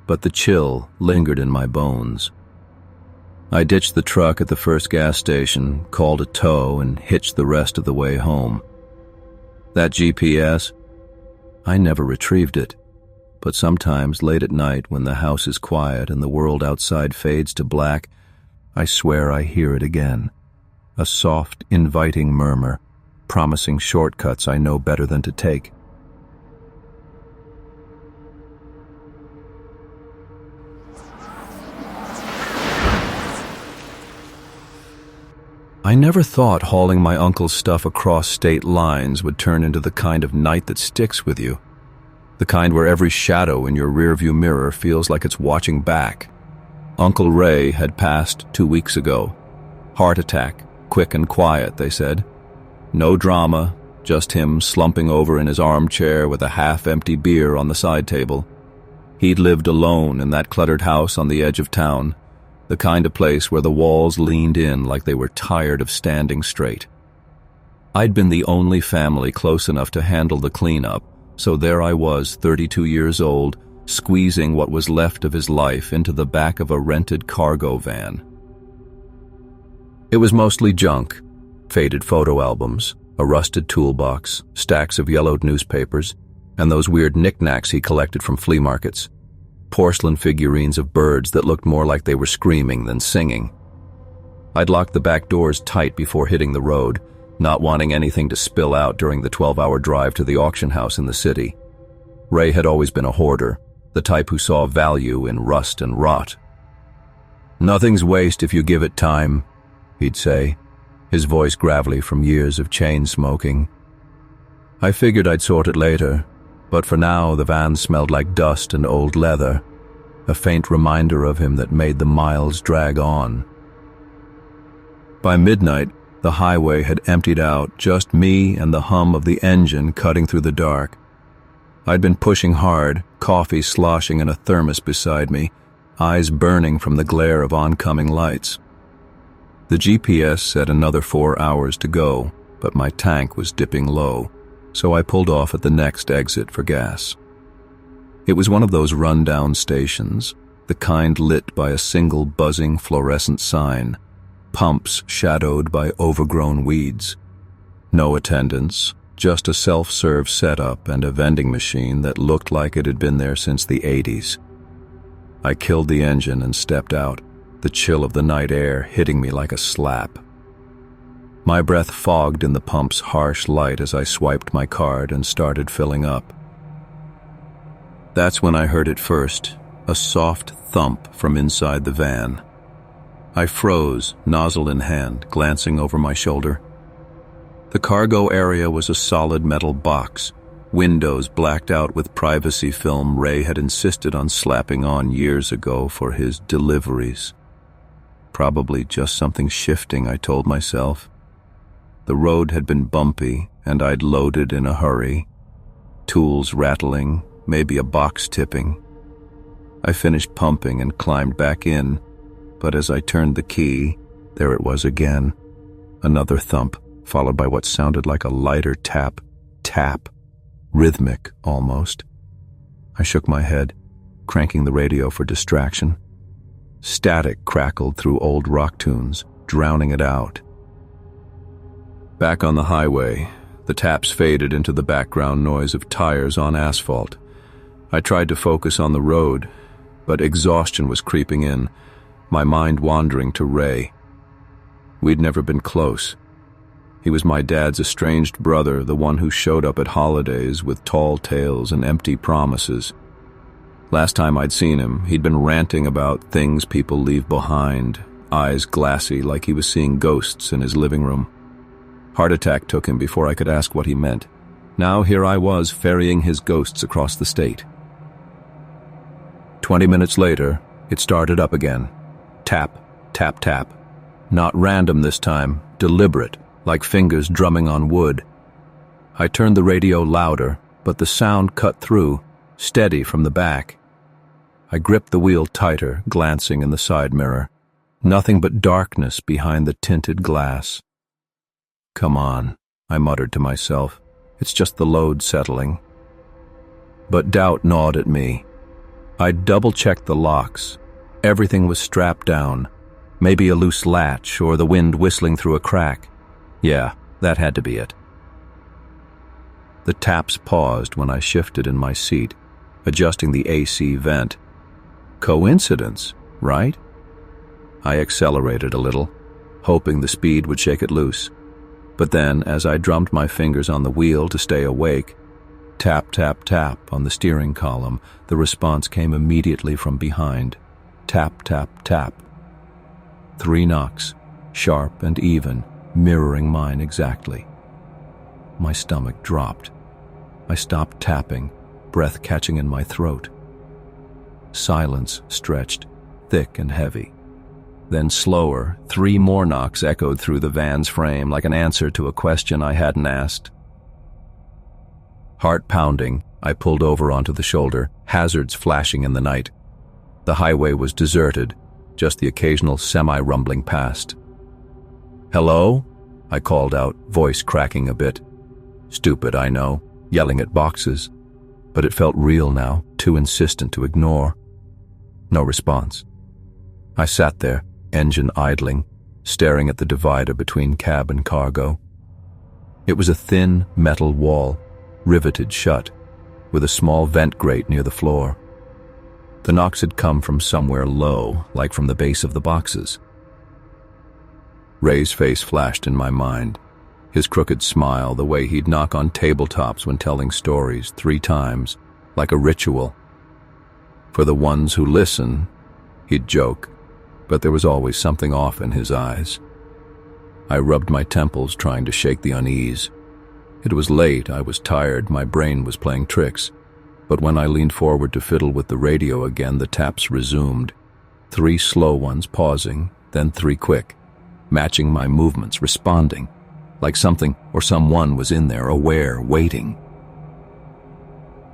but the chill lingered in my bones. I ditched the truck at the first gas station, called a tow, and hitched the rest of the way home. That GPS, I never retrieved it. But sometimes, late at night, when the house is quiet and the world outside fades to black, I swear I hear it again. A soft, inviting murmur, promising shortcuts I know better than to take. I never thought hauling my uncle's stuff across state lines would turn into the kind of night that sticks with you. The kind where every shadow in your rearview mirror feels like it's watching back. Uncle Ray had passed 2 weeks ago. Heart attack, quick and quiet, they said. No drama, just him slumping over in his armchair with a half-empty beer on the side table. He'd lived alone in that cluttered house on the edge of town, the kind of place where the walls leaned in like they were tired of standing straight. I'd been the only family close enough to handle the cleanup, so there I was, 32 years old, squeezing what was left of his life into the back of a rented cargo van. It was mostly junk, faded photo albums, a rusted toolbox, stacks of yellowed newspapers, and those weird knickknacks he collected from flea markets. Porcelain figurines of birds that looked more like they were screaming than singing. I'd locked the back doors tight before hitting the road, not wanting anything to spill out during the 12-hour drive to the auction house in the city. Ray had always been a hoarder, the type who saw value in rust and rot. "Nothing's waste if you give it time," he'd say, his voice gravelly from years of chain smoking. I figured I'd sort it later, but for now the van smelled like dust and old leather, a faint reminder of him that made the miles drag on. By midnight, the highway had emptied out, just me and the hum of the engine cutting through the dark. I'd been pushing hard, coffee sloshing in a thermos beside me, eyes burning from the glare of oncoming lights. The GPS said another 4 hours to go, but my tank was dipping low, so I pulled off at the next exit for gas. It was one of those rundown stations, the kind lit by a single buzzing fluorescent sign, pumps shadowed by overgrown weeds. No attendants, just a self-serve setup and a vending machine that looked like it had been there since the 80s. I killed the engine and stepped out, the chill of the night air hitting me like a slap. My breath fogged in the pump's harsh light as I swiped my card and started filling up. That's when I heard it first, a soft thump from inside the van. I froze, nozzle in hand, glancing over my shoulder. The cargo area was a solid metal box, windows blacked out with privacy film Ray had insisted on slapping on years ago for his deliveries. Probably just something shifting, I told myself. The road had been bumpy, and I'd loaded in a hurry. Tools rattling, maybe a box tipping. I finished pumping and climbed back in, but as I turned the key, there it was again. Another thump, followed by what sounded like a lighter tap, rhythmic almost. I shook my head, cranking the radio for distraction. Static crackled through old rock tunes, drowning it out. Back on the highway, the taps faded into the background noise of tires on asphalt. I tried to focus on the road, but exhaustion was creeping in, my mind wandering to Ray. We'd never been close. He was my dad's estranged brother, the one who showed up at holidays with tall tales and empty promises. Last time I'd seen him, he'd been ranting about things people leave behind, eyes glassy like he was seeing ghosts in his living room. Heart attack took him before I could ask what he meant. Now here I was ferrying his ghosts across the state. 20 minutes later, it started up again. Tap, tap, tap. Not random this time, deliberate, like fingers drumming on wood. I turned the radio louder, but the sound cut through, steady from the back. I gripped the wheel tighter, glancing in the side mirror. Nothing but darkness behind the tinted glass. Come on, I muttered to myself. It's just the load settling. But doubt gnawed at me. I double-checked the locks. Everything was strapped down. Maybe a loose latch or the wind whistling through a crack. Yeah, that had to be it. The taps paused when I shifted in my seat, adjusting the AC vent. Coincidence, right? I accelerated a little, hoping the speed would shake it loose. But then, as I drummed my fingers on the wheel to stay awake, tap, tap, tap on the steering column, the response came immediately from behind. Tap, tap, tap. 3 knocks, sharp and even, mirroring mine exactly. My stomach dropped. I stopped tapping, breath catching in my throat. Silence stretched, thick and heavy. Then slower, 3 more knocks echoed through the van's frame like an answer to a question I hadn't asked. Heart pounding, I pulled over onto the shoulder, hazards flashing in the night. The highway was deserted, just the occasional semi-rumbling past. "Hello?" I called out, voice cracking a bit. Stupid, I know, yelling at boxes, but it felt real now, too insistent to ignore. No response. I sat there, engine idling, staring at the divider between cab and cargo. It was a thin metal wall, riveted shut, with a small vent grate near the floor. The knocks had come from somewhere low, like from the base of the boxes. Ray's face flashed in my mind, his crooked smile, the way he'd knock on tabletops when telling stories 3 times, like a ritual. For the ones who listen, he'd joke, but there was always something off in his eyes. I rubbed my temples, trying to shake the unease. It was late, I was tired, my brain was playing tricks. But when I leaned forward to fiddle with the radio again, the taps resumed. 3 slow ones, pausing, then 3 quick, matching my movements, responding, like something or someone was in there, aware, waiting.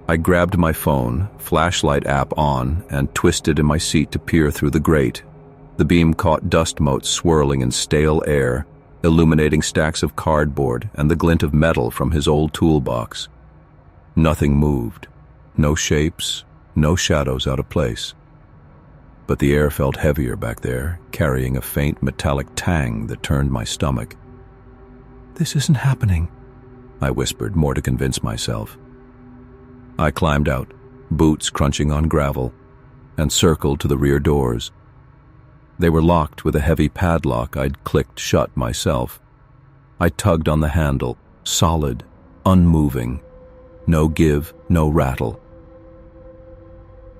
I grabbed my phone, flashlight app on, and twisted in my seat to peer through the grate. The beam caught dust motes swirling in stale air, illuminating stacks of cardboard and the glint of metal from his old toolbox. Nothing moved. No shapes, no shadows out of place. But the air felt heavier back there, carrying a faint metallic tang that turned my stomach. "This isn't happening," I whispered, more to convince myself. I climbed out, boots crunching on gravel, and circled to the rear doors. They were locked with a heavy padlock I'd clicked shut myself. I tugged on the handle, solid, unmoving. No give, no rattle.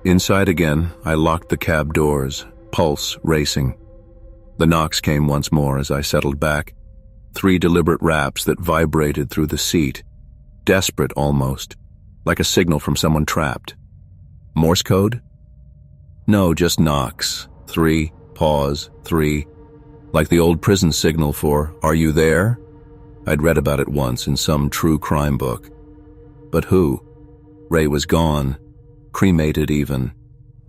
Inside again, I locked the cab doors, pulse racing. The knocks came once more as I settled back. 3 deliberate raps that vibrated through the seat, desperate almost, like a signal from someone trapped. Morse code? No, just knocks. 3, pause, 3. Like the old prison signal for, "Are you there?" I'd read about it once in some true crime book. But who? Ray was gone, cremated even.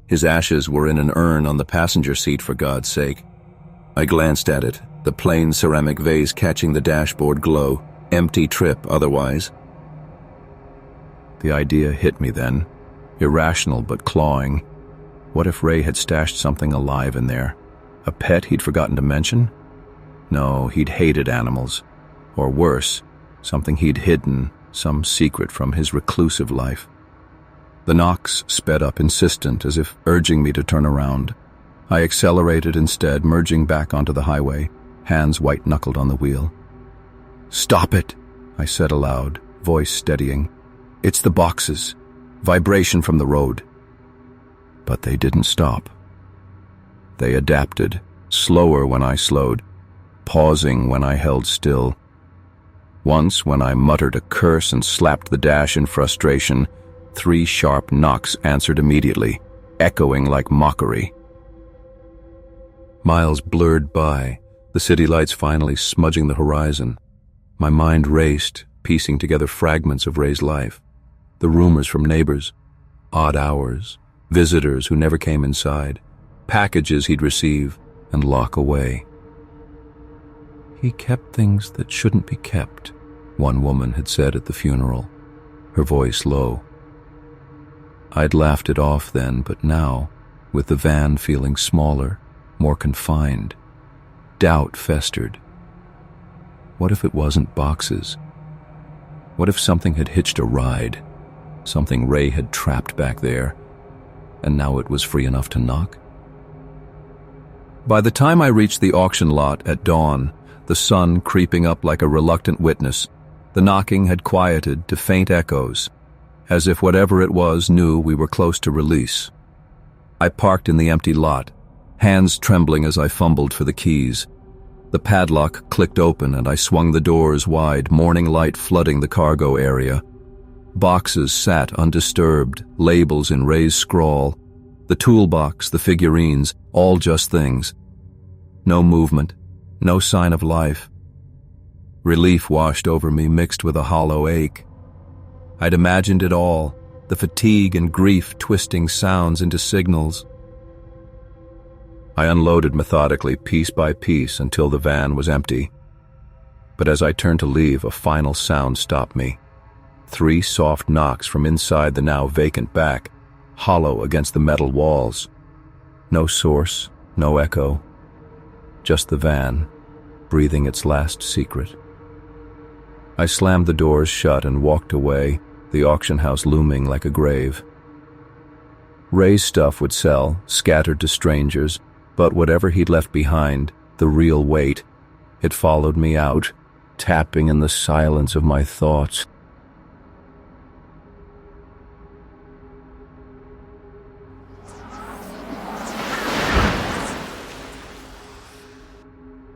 His ashes were in an urn on the passenger seat, for God's sake. I glanced at it, the plain ceramic vase catching the dashboard glow. Empty trip otherwise. The idea hit me then, irrational but clawing. What if Ray had stashed something alive in there? A pet he'd forgotten to mention? No, he'd hated animals. Or worse, something he'd hidden, some secret from his reclusive life. The knocks sped up, insistent, as if urging me to turn around. I accelerated instead, merging back onto the highway, hands white-knuckled on the wheel. "Stop it," I said aloud, voice steadying. "It's the boxes. Vibration from the road." But they didn't stop. They adapted, slower when I slowed, pausing when I held still. Once, when I muttered a curse and slapped the dash in frustration, 3 sharp knocks answered immediately, echoing like mockery. Miles blurred by, the city lights finally smudging the horizon. My mind raced, piecing together fragments of Ray's life. The rumors from neighbors, odd hours, visitors who never came inside, packages he'd receive and lock away. "He kept things that shouldn't be kept," one woman had said at the funeral, her voice low. I'd laughed it off then, but now, with the van feeling smaller, more confined, doubt festered. What if it wasn't boxes? What if something had hitched a ride? Something Ray had trapped back there, and now it was free enough to knock? By the time I reached the auction lot at dawn, the sun creeping up like a reluctant witness, the knocking had quieted to faint echoes, as if whatever it was knew we were close to release. I parked in the empty lot, hands trembling as I fumbled for the keys. The padlock clicked open and I swung the doors wide, morning light flooding the cargo area. Boxes sat undisturbed, labels in Ray's scrawl, The toolbox, the figurines, all just things. No movement, no sign of life. Relief washed over me, mixed with a hollow ache. I'd imagined it all, the fatigue and grief twisting sounds into signals. I unloaded methodically, piece by piece, until the van was empty. But as I turned to leave, a final sound stopped me. 3 soft knocks from inside the now vacant back, hollow against the metal walls. No source, no echo. Just the van, breathing its last secret. I slammed the doors shut and walked away, the auction house looming like a grave. Ray's stuff would sell, scattered to strangers, but whatever he'd left behind, the real weight, it followed me out, tapping in the silence of my thoughts.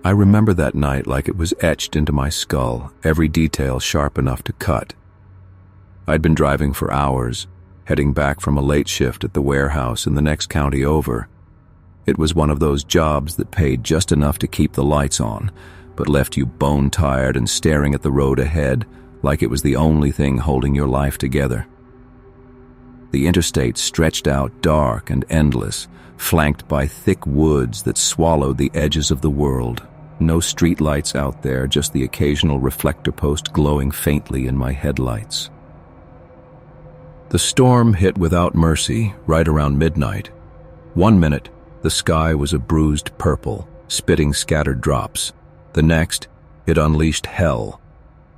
I remember that night like it was etched into my skull, every detail sharp enough to cut. I'd been driving for hours, heading back from a late shift at the warehouse in the next county over. It was one of those jobs that paid just enough to keep the lights on, but left you bone-tired and staring at the road ahead like it was the only thing holding your life together. The interstate stretched out dark and endless, flanked by thick woods that swallowed the edges of the world. No streetlights out there, just the occasional reflector post glowing faintly in my headlights. The storm hit without mercy right around midnight. 1 minute, the sky was a bruised purple, spitting scattered drops. The next, it unleashed hell.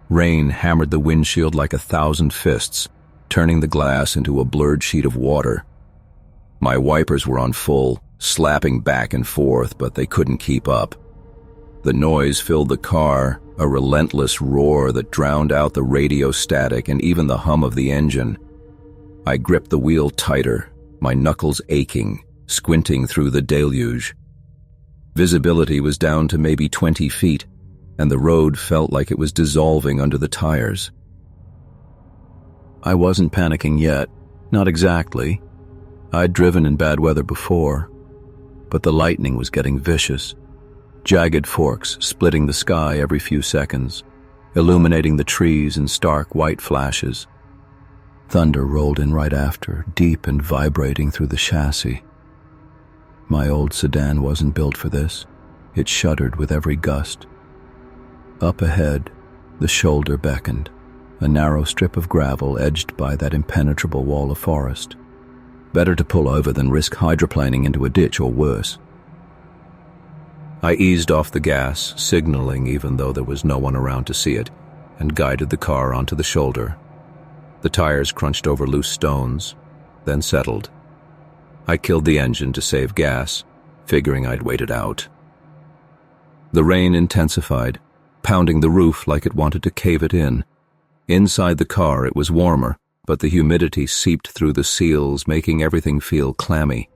Rain hammered the windshield like 1,000 fists, turning the glass into a blurred sheet of water. My wipers were on full, slapping back and forth, but they couldn't keep up. The noise filled the car, a relentless roar that drowned out the radio static and even the hum of the engine. I gripped the wheel tighter, my knuckles aching, squinting through the deluge. Visibility was down to maybe 20 feet, and the road felt like it was dissolving under the tires. I wasn't panicking yet, not exactly. I'd driven in bad weather before, but the lightning was getting vicious. Jagged forks splitting the sky every few seconds, illuminating the trees in stark white flashes. Thunder rolled in right after, deep and vibrating through the chassis. My old sedan wasn't built for this. It shuddered with every gust. Up ahead, the shoulder beckoned, a narrow strip of gravel edged by that impenetrable wall of forest. Better to pull over than risk hydroplaning into a ditch or worse. I eased off the gas, signaling even though there was no one around to see it, and guided the car onto the shoulder. The tires crunched over loose stones, then settled. I killed the engine to save gas, figuring I'd wait it out. The rain intensified, pounding the roof like it wanted to cave it in. Inside the car it was warmer, but the humidity seeped through the seals, making everything feel clammy.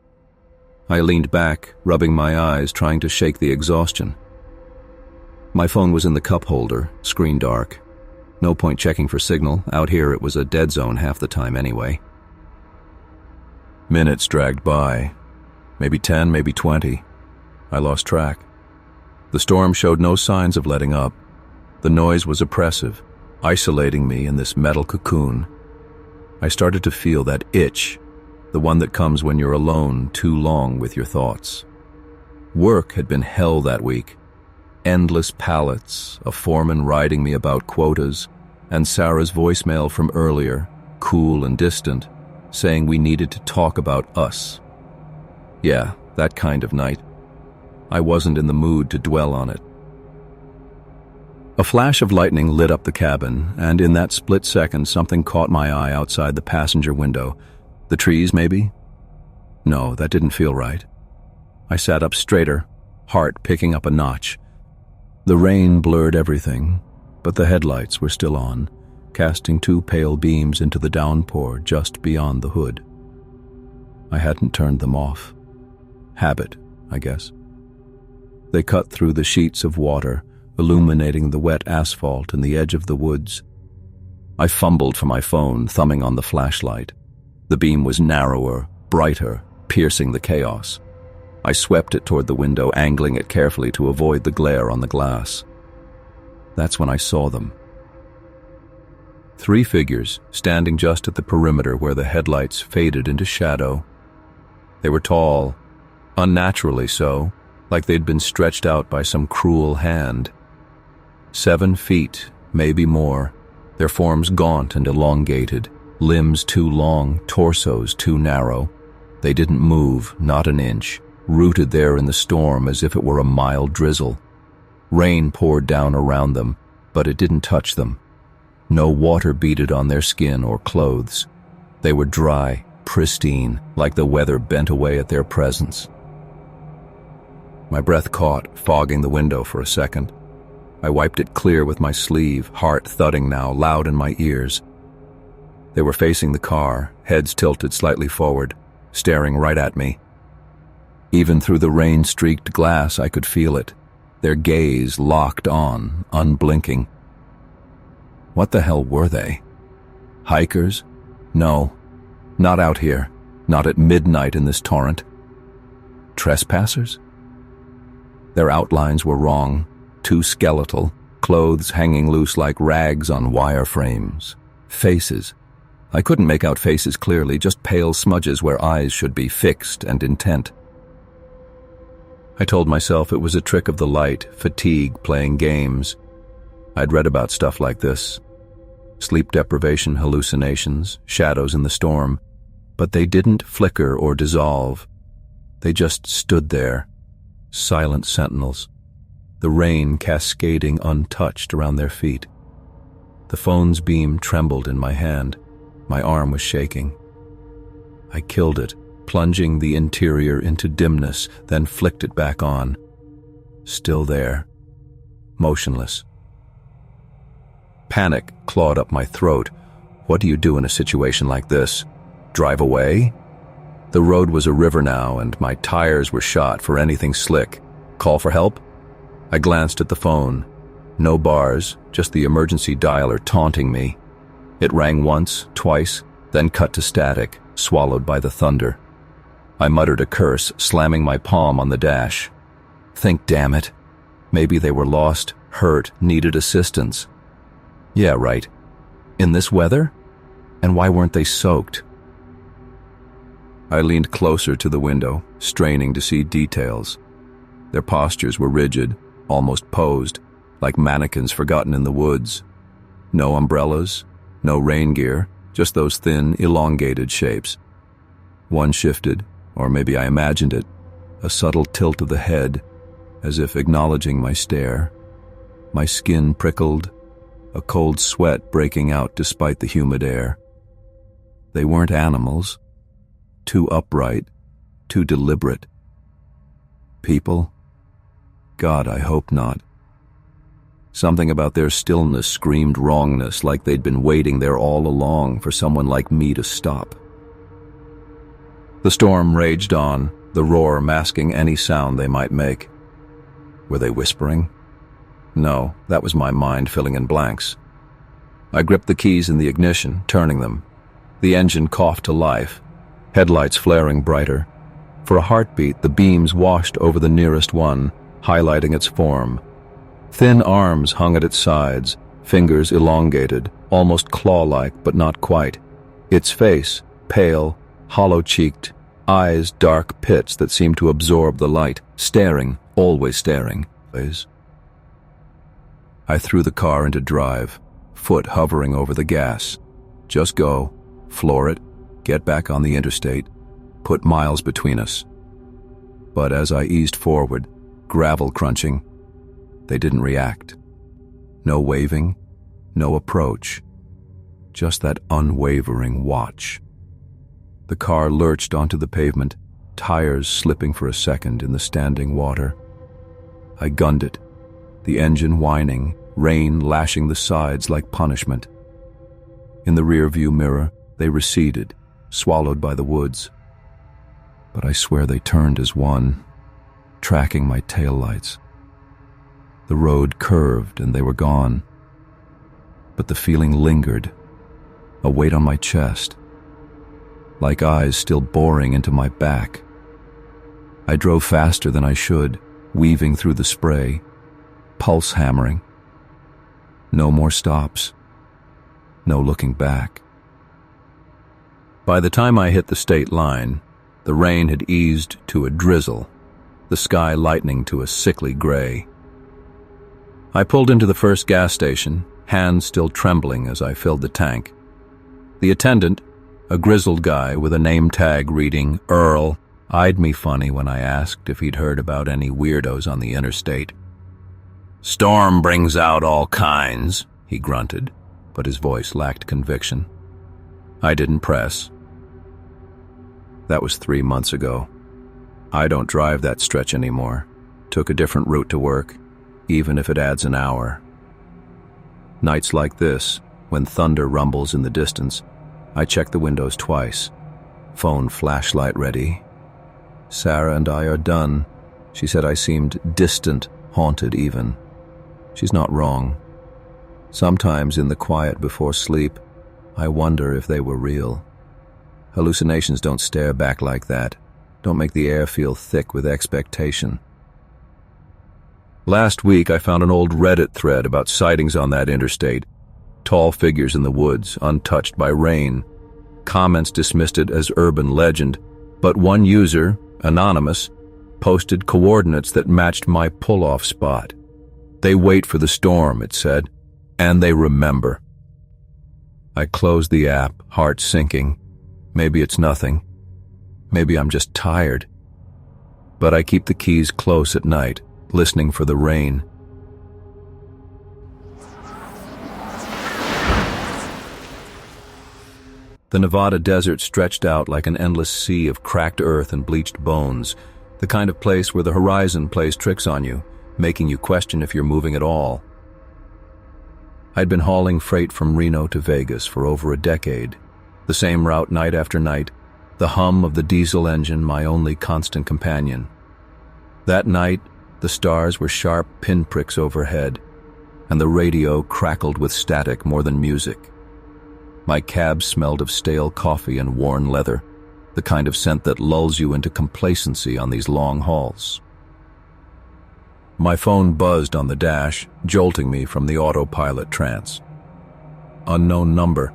I leaned back, rubbing my eyes, trying to shake the exhaustion. My phone was in the cup holder, screen dark. No point checking for signal. Out here it was a dead zone half the time anyway. Minutes dragged by. Maybe 10, maybe 20. I lost track. The storm showed no signs of letting up. The noise was oppressive, isolating me in this metal cocoon. I started to feel that itch, the one that comes when you're alone too long with your thoughts. Work had been hell that week. Endless pallets, a foreman riding me about quotas, and Sarah's voicemail from earlier, cool and distant, saying we needed to talk about us. Yeah, that kind of night. I wasn't in the mood to dwell on it. A flash of lightning lit up the cabin, and in that split second something caught my eye outside the passenger window. The trees, maybe? No, that didn't feel right. I sat up straighter, heart picking up a notch. The rain blurred everything, but the headlights were still on, casting 2 pale beams into the downpour just beyond the hood. I hadn't turned them off. Habit, I guess. They cut through the sheets of water, illuminating the wet asphalt and the edge of the woods. I fumbled for my phone, thumbing on the flashlight. The beam was narrower, brighter, piercing the chaos. I swept it toward the window, angling it carefully to avoid the glare on the glass. That's when I saw them. 3 figures standing just at the perimeter where the headlights faded into shadow. They were tall, unnaturally so, like they'd been stretched out by some cruel hand. 7 feet, maybe more, their forms gaunt and elongated, limbs too long, torsos too narrow. They didn't move, not an inch, rooted there in the storm as if it were a mild drizzle. Rain poured down around them, but it didn't touch them. No water beaded on their skin or clothes. They were dry, pristine, like the weather bent away at their presence. My breath caught, fogging the window for a second. I wiped it clear with my sleeve, heart thudding now, loud in my ears. They were facing the car, heads tilted slightly forward, staring right at me. Even through the rain-streaked glass, I could feel it, their gaze locked on, unblinking. What the hell were they? Hikers? No, not out here, not at midnight in this torrent. Trespassers? Their outlines were wrong, too skeletal, clothes hanging loose like rags on wire frames. Faces. I couldn't make out faces clearly, just pale smudges where eyes should be, fixed and intent. I told myself it was a trick of the light, fatigue, playing games. I'd read about stuff like this. Sleep deprivation, hallucinations, shadows in the storm. But they didn't flicker or dissolve. They just stood there, silent sentinels, the rain cascading untouched around their feet. The phone's beam trembled in my hand. My arm was shaking. I killed it, plunging the interior into dimness, then flicked it back on. Still there, motionless. Panic clawed up my throat. What do you do in a situation like this? Drive away? The road was a river now, and my tires were shot for anything slick. Call for help? I glanced at the phone. No bars, just the emergency dialer taunting me. It rang once, twice, then cut to static, swallowed by the thunder. I muttered a curse, slamming my palm on the dash. Think, damn it. Maybe they were lost, hurt, needed assistance. Yeah, right. In this weather? And why weren't they soaked? I leaned closer to the window, straining to see details. Their postures were rigid, almost posed, like mannequins forgotten in the woods. No umbrellas, no rain gear, just those thin, elongated shapes. One shifted, or maybe I imagined it, a subtle tilt of the head, as if acknowledging my stare. My skin prickled, a cold sweat breaking out despite the humid air. They weren't animals. Too upright, too deliberate. People? God, I hope not. Something about their stillness screamed wrongness, like they'd been waiting there all along for someone like me to stop. The storm raged on, the roar masking any sound they might make. Were they whispering? No, that was my mind filling in blanks. I gripped the keys in the ignition, turning them. The engine coughed to life, headlights flaring brighter. For a heartbeat, the beams washed over the nearest one, highlighting its form. Thin arms hung at its sides, fingers elongated, almost claw-like, but not quite. Its face, pale, hollow-cheeked, eyes dark pits that seemed to absorb the light, staring, always staring. I threw the car into drive, foot hovering over the gas. Just go, floor it, get back on the interstate, put miles between us. But as I eased forward, gravel crunching, they didn't react. No waving, no approach, just that unwavering watch. The car lurched onto the pavement, tires slipping for a second in the standing water. I gunned it, the engine whining, rain lashing the sides like punishment. In the rearview mirror, they receded, swallowed by the woods. But I swear they turned as one, tracking my taillights. The road curved and they were gone. But the feeling lingered, a weight on my chest, like eyes still boring into my back. I drove faster than I should, weaving through the spray, pulse hammering. No more stops. No looking back. By the time I hit the state line, the rain had eased to a drizzle, the sky lightening to a sickly gray. I pulled into the first gas station, hands still trembling as I filled the tank. The attendant, a grizzled guy with a name tag reading Earl, eyed me funny when I asked if he'd heard about any weirdos on the interstate. "Storm brings out all kinds," he grunted, but his voice lacked conviction. I didn't press. That was 3 months ago. I don't drive that stretch anymore. Took a different route to work, even if it adds an hour. Nights like this, when thunder rumbles in the distance, I check the windows twice. Phone flashlight ready. Sarah and I are done. She said I seemed distant, haunted even. She's not wrong. Sometimes in the quiet before sleep, I wonder if they were real. Hallucinations don't stare back like that. Don't make the air feel thick with expectation. Last week I found an old Reddit thread about sightings on that interstate. Tall figures in the woods, untouched by rain. Comments dismissed it as urban legend, but one user, anonymous, posted coordinates that matched my pull-off spot. They wait for the storm, it said, and they remember. I closed the app, heart sinking. Maybe it's nothing. Maybe I'm just tired. But I keep the keys close at night, listening for the rain. The Nevada desert stretched out like an endless sea of cracked earth and bleached bones, the kind of place where the horizon plays tricks on you, making you question if you're moving at all. I'd been hauling freight from Reno to Vegas for over a decade, the same route night after night, the hum of the diesel engine my only constant companion. That night, the stars were sharp pinpricks overhead, and the radio crackled with static more than music. My cab smelled of stale coffee and worn leather, the kind of scent that lulls you into complacency on these long hauls. My phone buzzed on the dash, jolting me from the autopilot trance. Unknown number.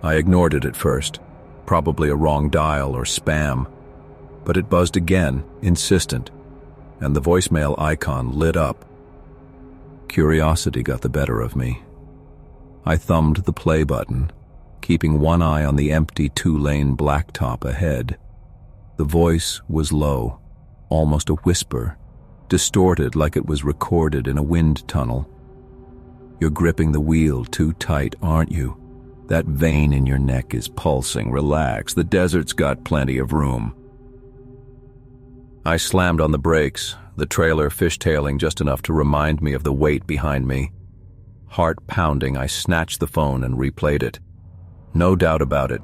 I ignored it at first, probably a wrong dial or spam, but it buzzed again, insistent, and the voicemail icon lit up. Curiosity got the better of me. I thumbed the play button, keeping one eye on the empty 2-lane blacktop ahead. The voice was low, almost a whisper, distorted like it was recorded in a wind tunnel. "You're gripping the wheel too tight, aren't you? That vein in your neck is pulsing. Relax, the desert's got plenty of room." I slammed on the brakes, the trailer fishtailing just enough to remind me of the weight behind me. Heart pounding, I snatched the phone and replayed it. No doubt about it.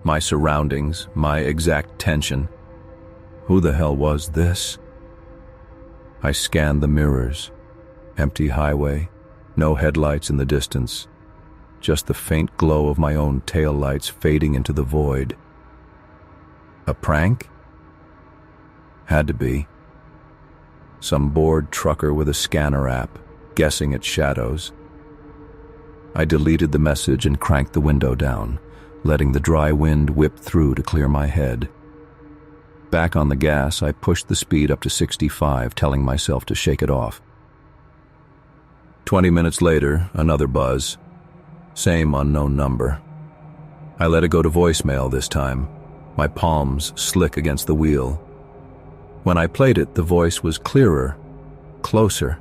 My surroundings, my exact tension. Who the hell was this? I scanned the mirrors. Empty highway, no headlights in the distance. Just the faint glow of my own taillights fading into the void. A prank? Had to be. Some bored trucker with a scanner app, guessing at shadows. I deleted the message and cranked the window down, letting the dry wind whip through to clear my head. Back on the gas, I pushed the speed up to 65, telling myself to shake it off. 20 minutes later, another buzz. Same unknown number. I let it go to voicemail this time, my palms slick against the wheel. When I played it, the voice was clearer, closer.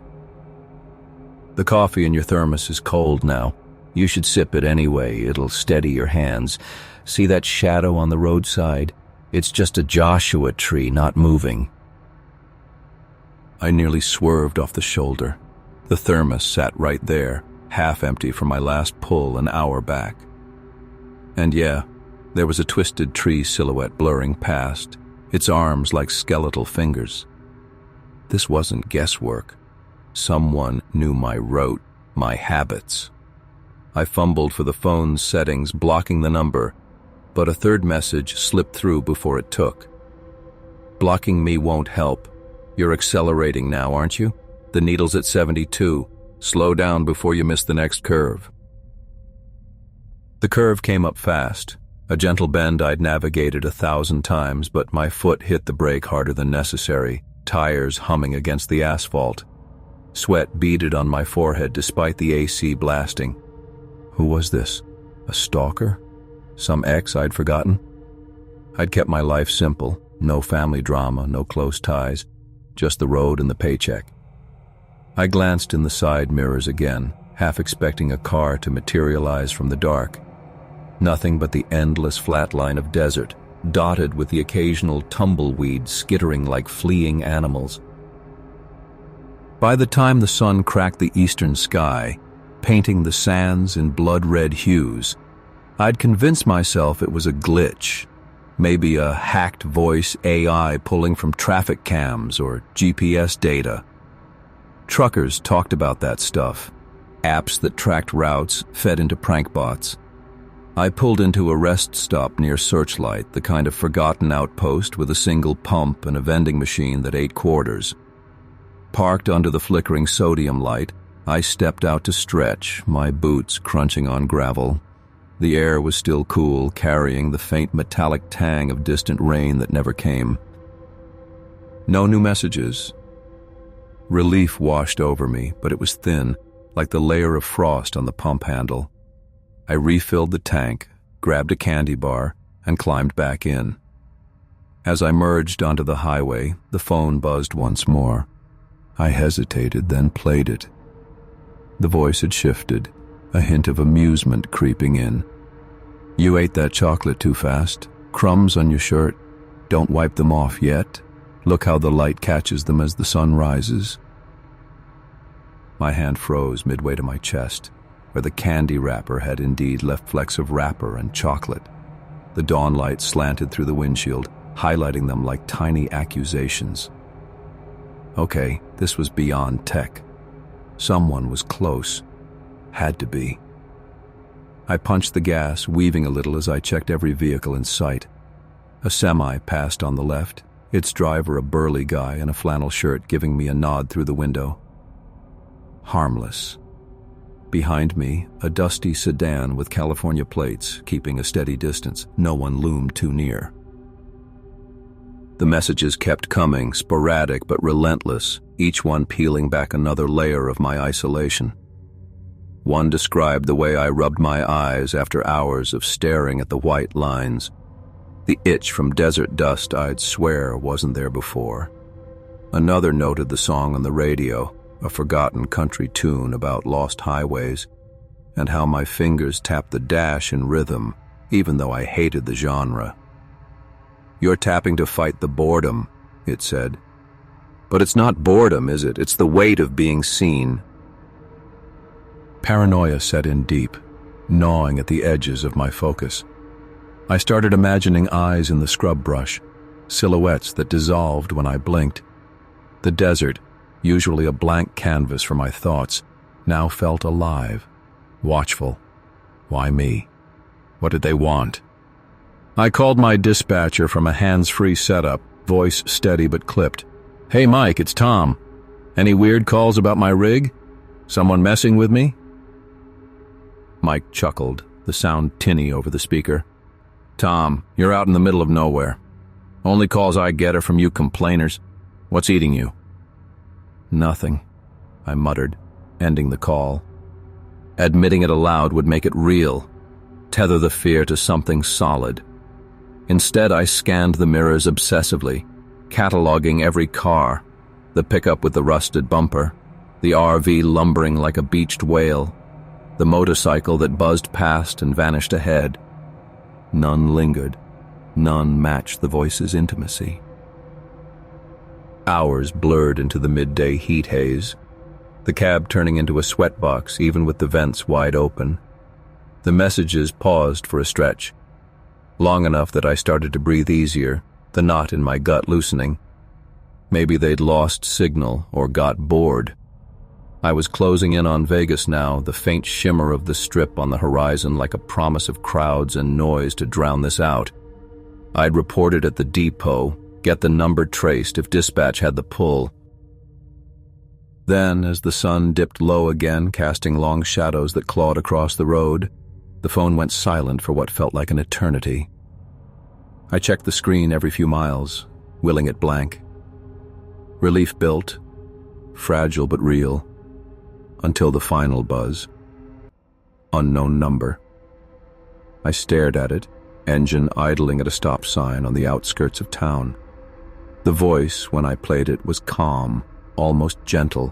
"The coffee in your thermos is cold now. You should sip it anyway. It'll steady your hands. See that shadow on the roadside? It's just a Joshua tree not moving." I nearly swerved off the shoulder. The thermos sat right there, half empty from my last pull an hour back. And yeah, there was a twisted tree silhouette blurring past, its arms like skeletal fingers. This wasn't guesswork. Someone knew my route, my habits. I fumbled for the phone's settings, blocking the number, but a third message slipped through before it took. Blocking me won't help. You're accelerating now, aren't you? The needle's at 72. Slow down before you miss the next curve. The curve came up fast. A gentle bend I'd navigated 1,000 times, but my foot hit the brake harder than necessary, tires humming against the asphalt. Sweat beaded on my forehead despite the AC blasting. Who was this? A stalker? Some ex I'd forgotten? I'd kept my life simple. No family drama, no close ties, just the road and the paycheck. I glanced in the side mirrors again, half expecting a car to materialize from the dark. Nothing but the endless flat line of desert, dotted with the occasional tumbleweed skittering like fleeing animals. By the time the sun cracked the eastern sky, painting the sands in blood-red hues, I'd convinced myself it was a glitch, maybe a hacked voice AI pulling from traffic cams or GPS data. Truckers talked about that stuff, apps that tracked routes fed into prank bots. I pulled into a rest stop near Searchlight, the kind of forgotten outpost with a single pump and a vending machine that ate quarters. Parked under the flickering sodium light, I stepped out to stretch, my boots crunching on gravel. The air was still cool, carrying the faint metallic tang of distant rain that never came. No new messages. Relief washed over me, but it was thin, like the layer of frost on the pump handle. I refilled the tank, grabbed a candy bar, and climbed back in. As I merged onto the highway, the phone buzzed once more. I hesitated, then played it. The voice had shifted, a hint of amusement creeping in. You ate that chocolate too fast. Crumbs on your shirt. Don't wipe them off yet. Look how the light catches them as the sun rises. My hand froze midway to my chest, where the candy wrapper had indeed left flecks of wrapper and chocolate. The dawn light slanted through the windshield, highlighting them like tiny accusations. Okay, this was beyond tech. Someone was close. Had to be. I punched the gas, weaving a little as I checked every vehicle in sight. A semi passed on the left, its driver a burly guy in a flannel shirt giving me a nod through the window. Harmless. Behind me, a dusty sedan with California plates, keeping a steady distance. No one loomed too near. The messages kept coming, sporadic but relentless, each one peeling back another layer of my isolation. One described the way I rubbed my eyes after hours of staring at the white lines, the itch from desert dust I'd swear wasn't there before. Another noted the song on the radio, a forgotten country tune about lost highways, and how my fingers tapped the dash in rhythm, even though I hated the genre. You're tapping to fight the boredom, it said. But it's not boredom, is it? It's the weight of being seen. Paranoia set in deep, gnawing at the edges of my focus. I started imagining eyes in the scrub brush, silhouettes that dissolved when I blinked. The desert, usually a blank canvas for my thoughts, now felt alive, watchful. Why me? What did they want? I called my dispatcher from a hands-free setup, voice steady but clipped. Hey Mike, it's Tom. Any weird calls about my rig? Someone messing with me? Mike chuckled, the sound tinny over the speaker. Tom, you're out in the middle of nowhere. Only calls I get are from you complainers. What's eating you? Nothing, I muttered, ending the call. Admitting it aloud would make it real, tether the fear to something solid. Instead, I scanned the mirrors obsessively, cataloging every car, the pickup with the rusted bumper, the RV lumbering like a beached whale, the motorcycle that buzzed past and vanished ahead. None lingered. None matched the voice's intimacy. Hours blurred into the midday heat haze, the cab turning into a sweatbox even with the vents wide open. The messages paused for a stretch, long enough that I started to breathe easier, the knot in my gut loosening. Maybe they'd lost signal or got bored. I was closing in on Vegas now, the faint shimmer of the strip on the horizon like a promise of crowds and noise to drown this out. I'd reported at the depot, get the number traced if dispatch had the pull. Then, as the sun dipped low again, casting long shadows that clawed across the road, the phone went silent for what felt like an eternity. I checked the screen every few miles, willing it blank. Relief built, fragile but real, until the final buzz. Unknown number. I stared at it, engine idling at a stop sign on the outskirts of town. The voice, when I played it, was calm, almost gentle.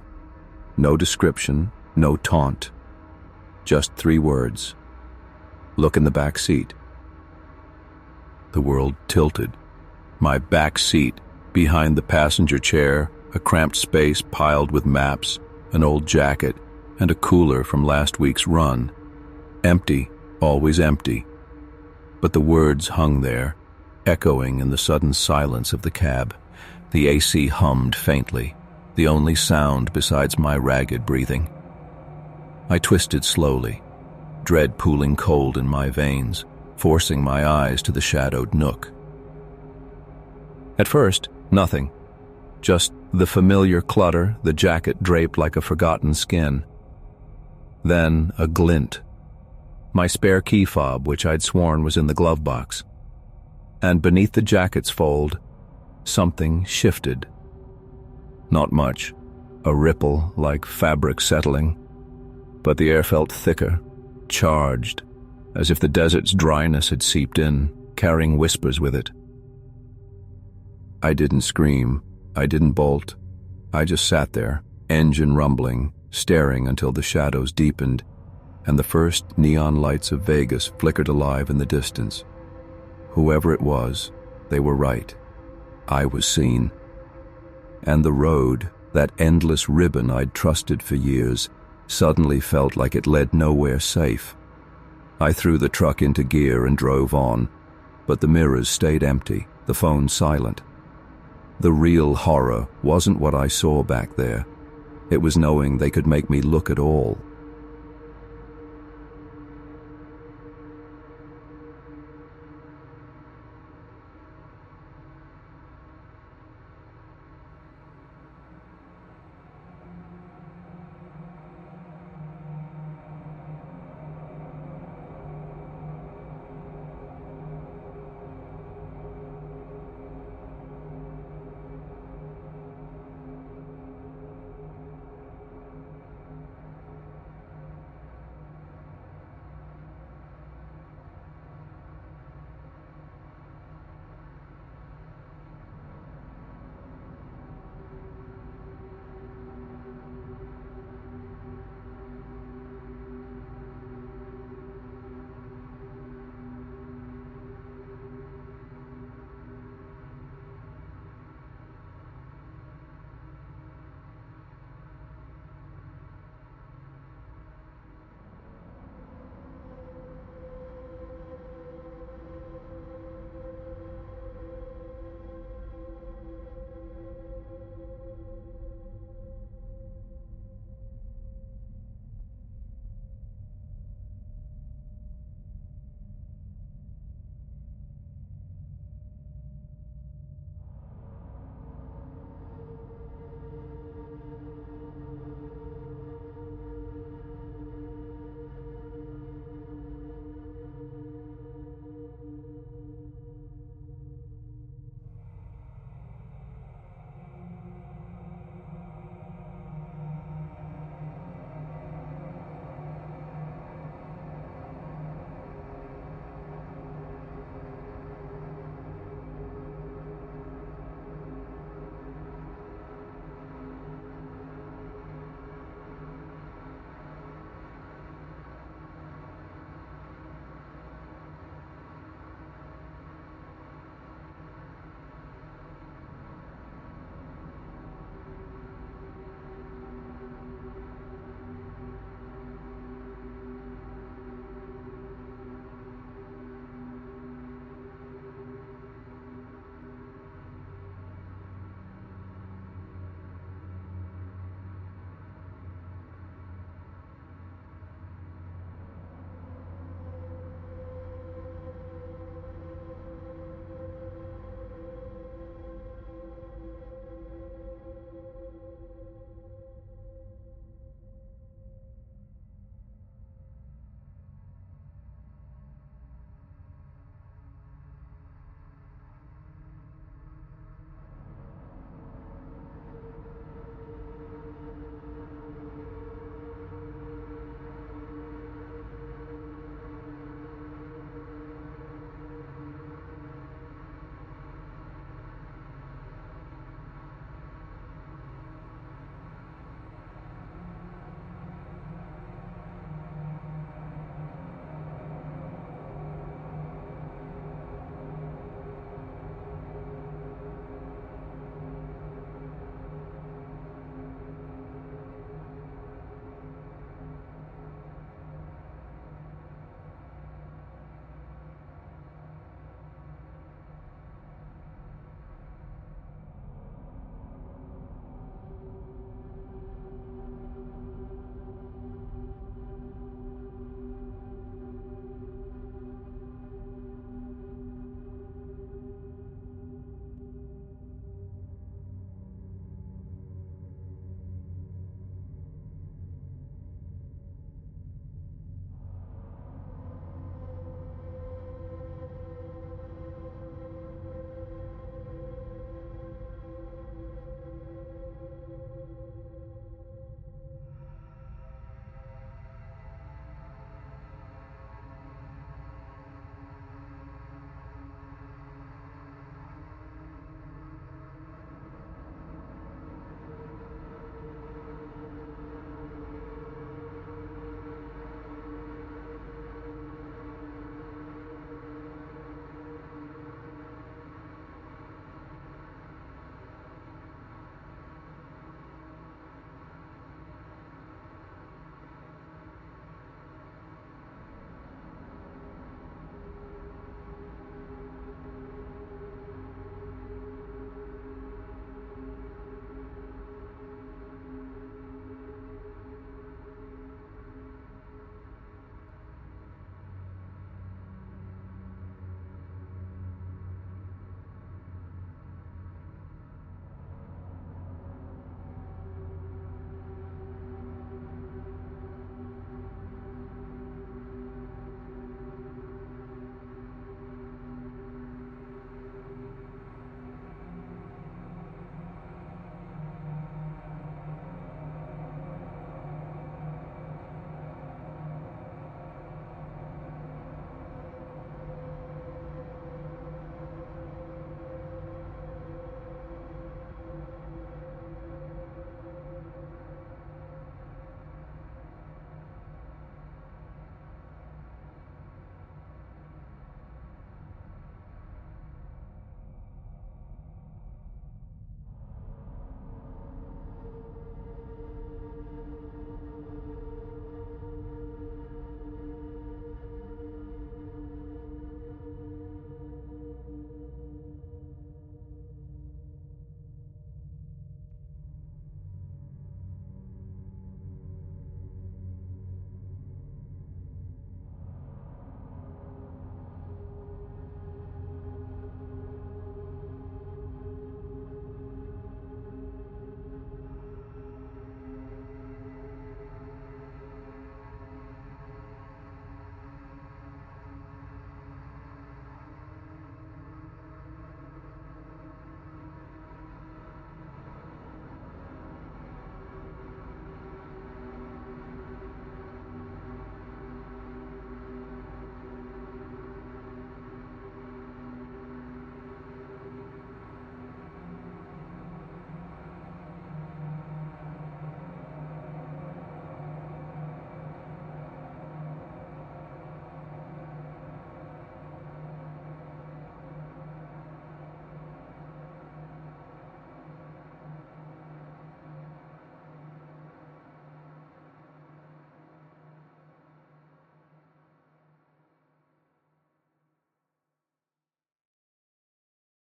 No description, no taunt. Just 3 words. Look in the back seat. The world tilted. My back seat, behind the passenger chair, a cramped space piled with maps, an old jacket, and a cooler from last week's run. Empty, always empty. But the words hung there, echoing in the sudden silence of the cab. The AC hummed faintly, the only sound besides my ragged breathing. I twisted slowly, dread pooling cold in my veins, forcing my eyes to the shadowed nook. At first, nothing. Just the familiar clutter, the jacket draped like a forgotten skin. Then a glint. My spare key fob, which I'd sworn was in the glove box. And beneath the jacket's fold, something shifted. Not much, a ripple like fabric settling, but the air felt thicker, charged, as if the desert's dryness had seeped in, carrying whispers with it. I didn't scream, I didn't bolt. I just sat there, engine rumbling, staring until the shadows deepened, and the first neon lights of Vegas flickered alive in the distance. Whoever it was, they were right. I was seen. And the road, that endless ribbon I'd trusted for years, suddenly felt like it led nowhere safe. I threw the truck into gear and drove on, but the mirrors stayed empty, the phone silent. The real horror wasn't what I saw back there. It was knowing they could make me look at all.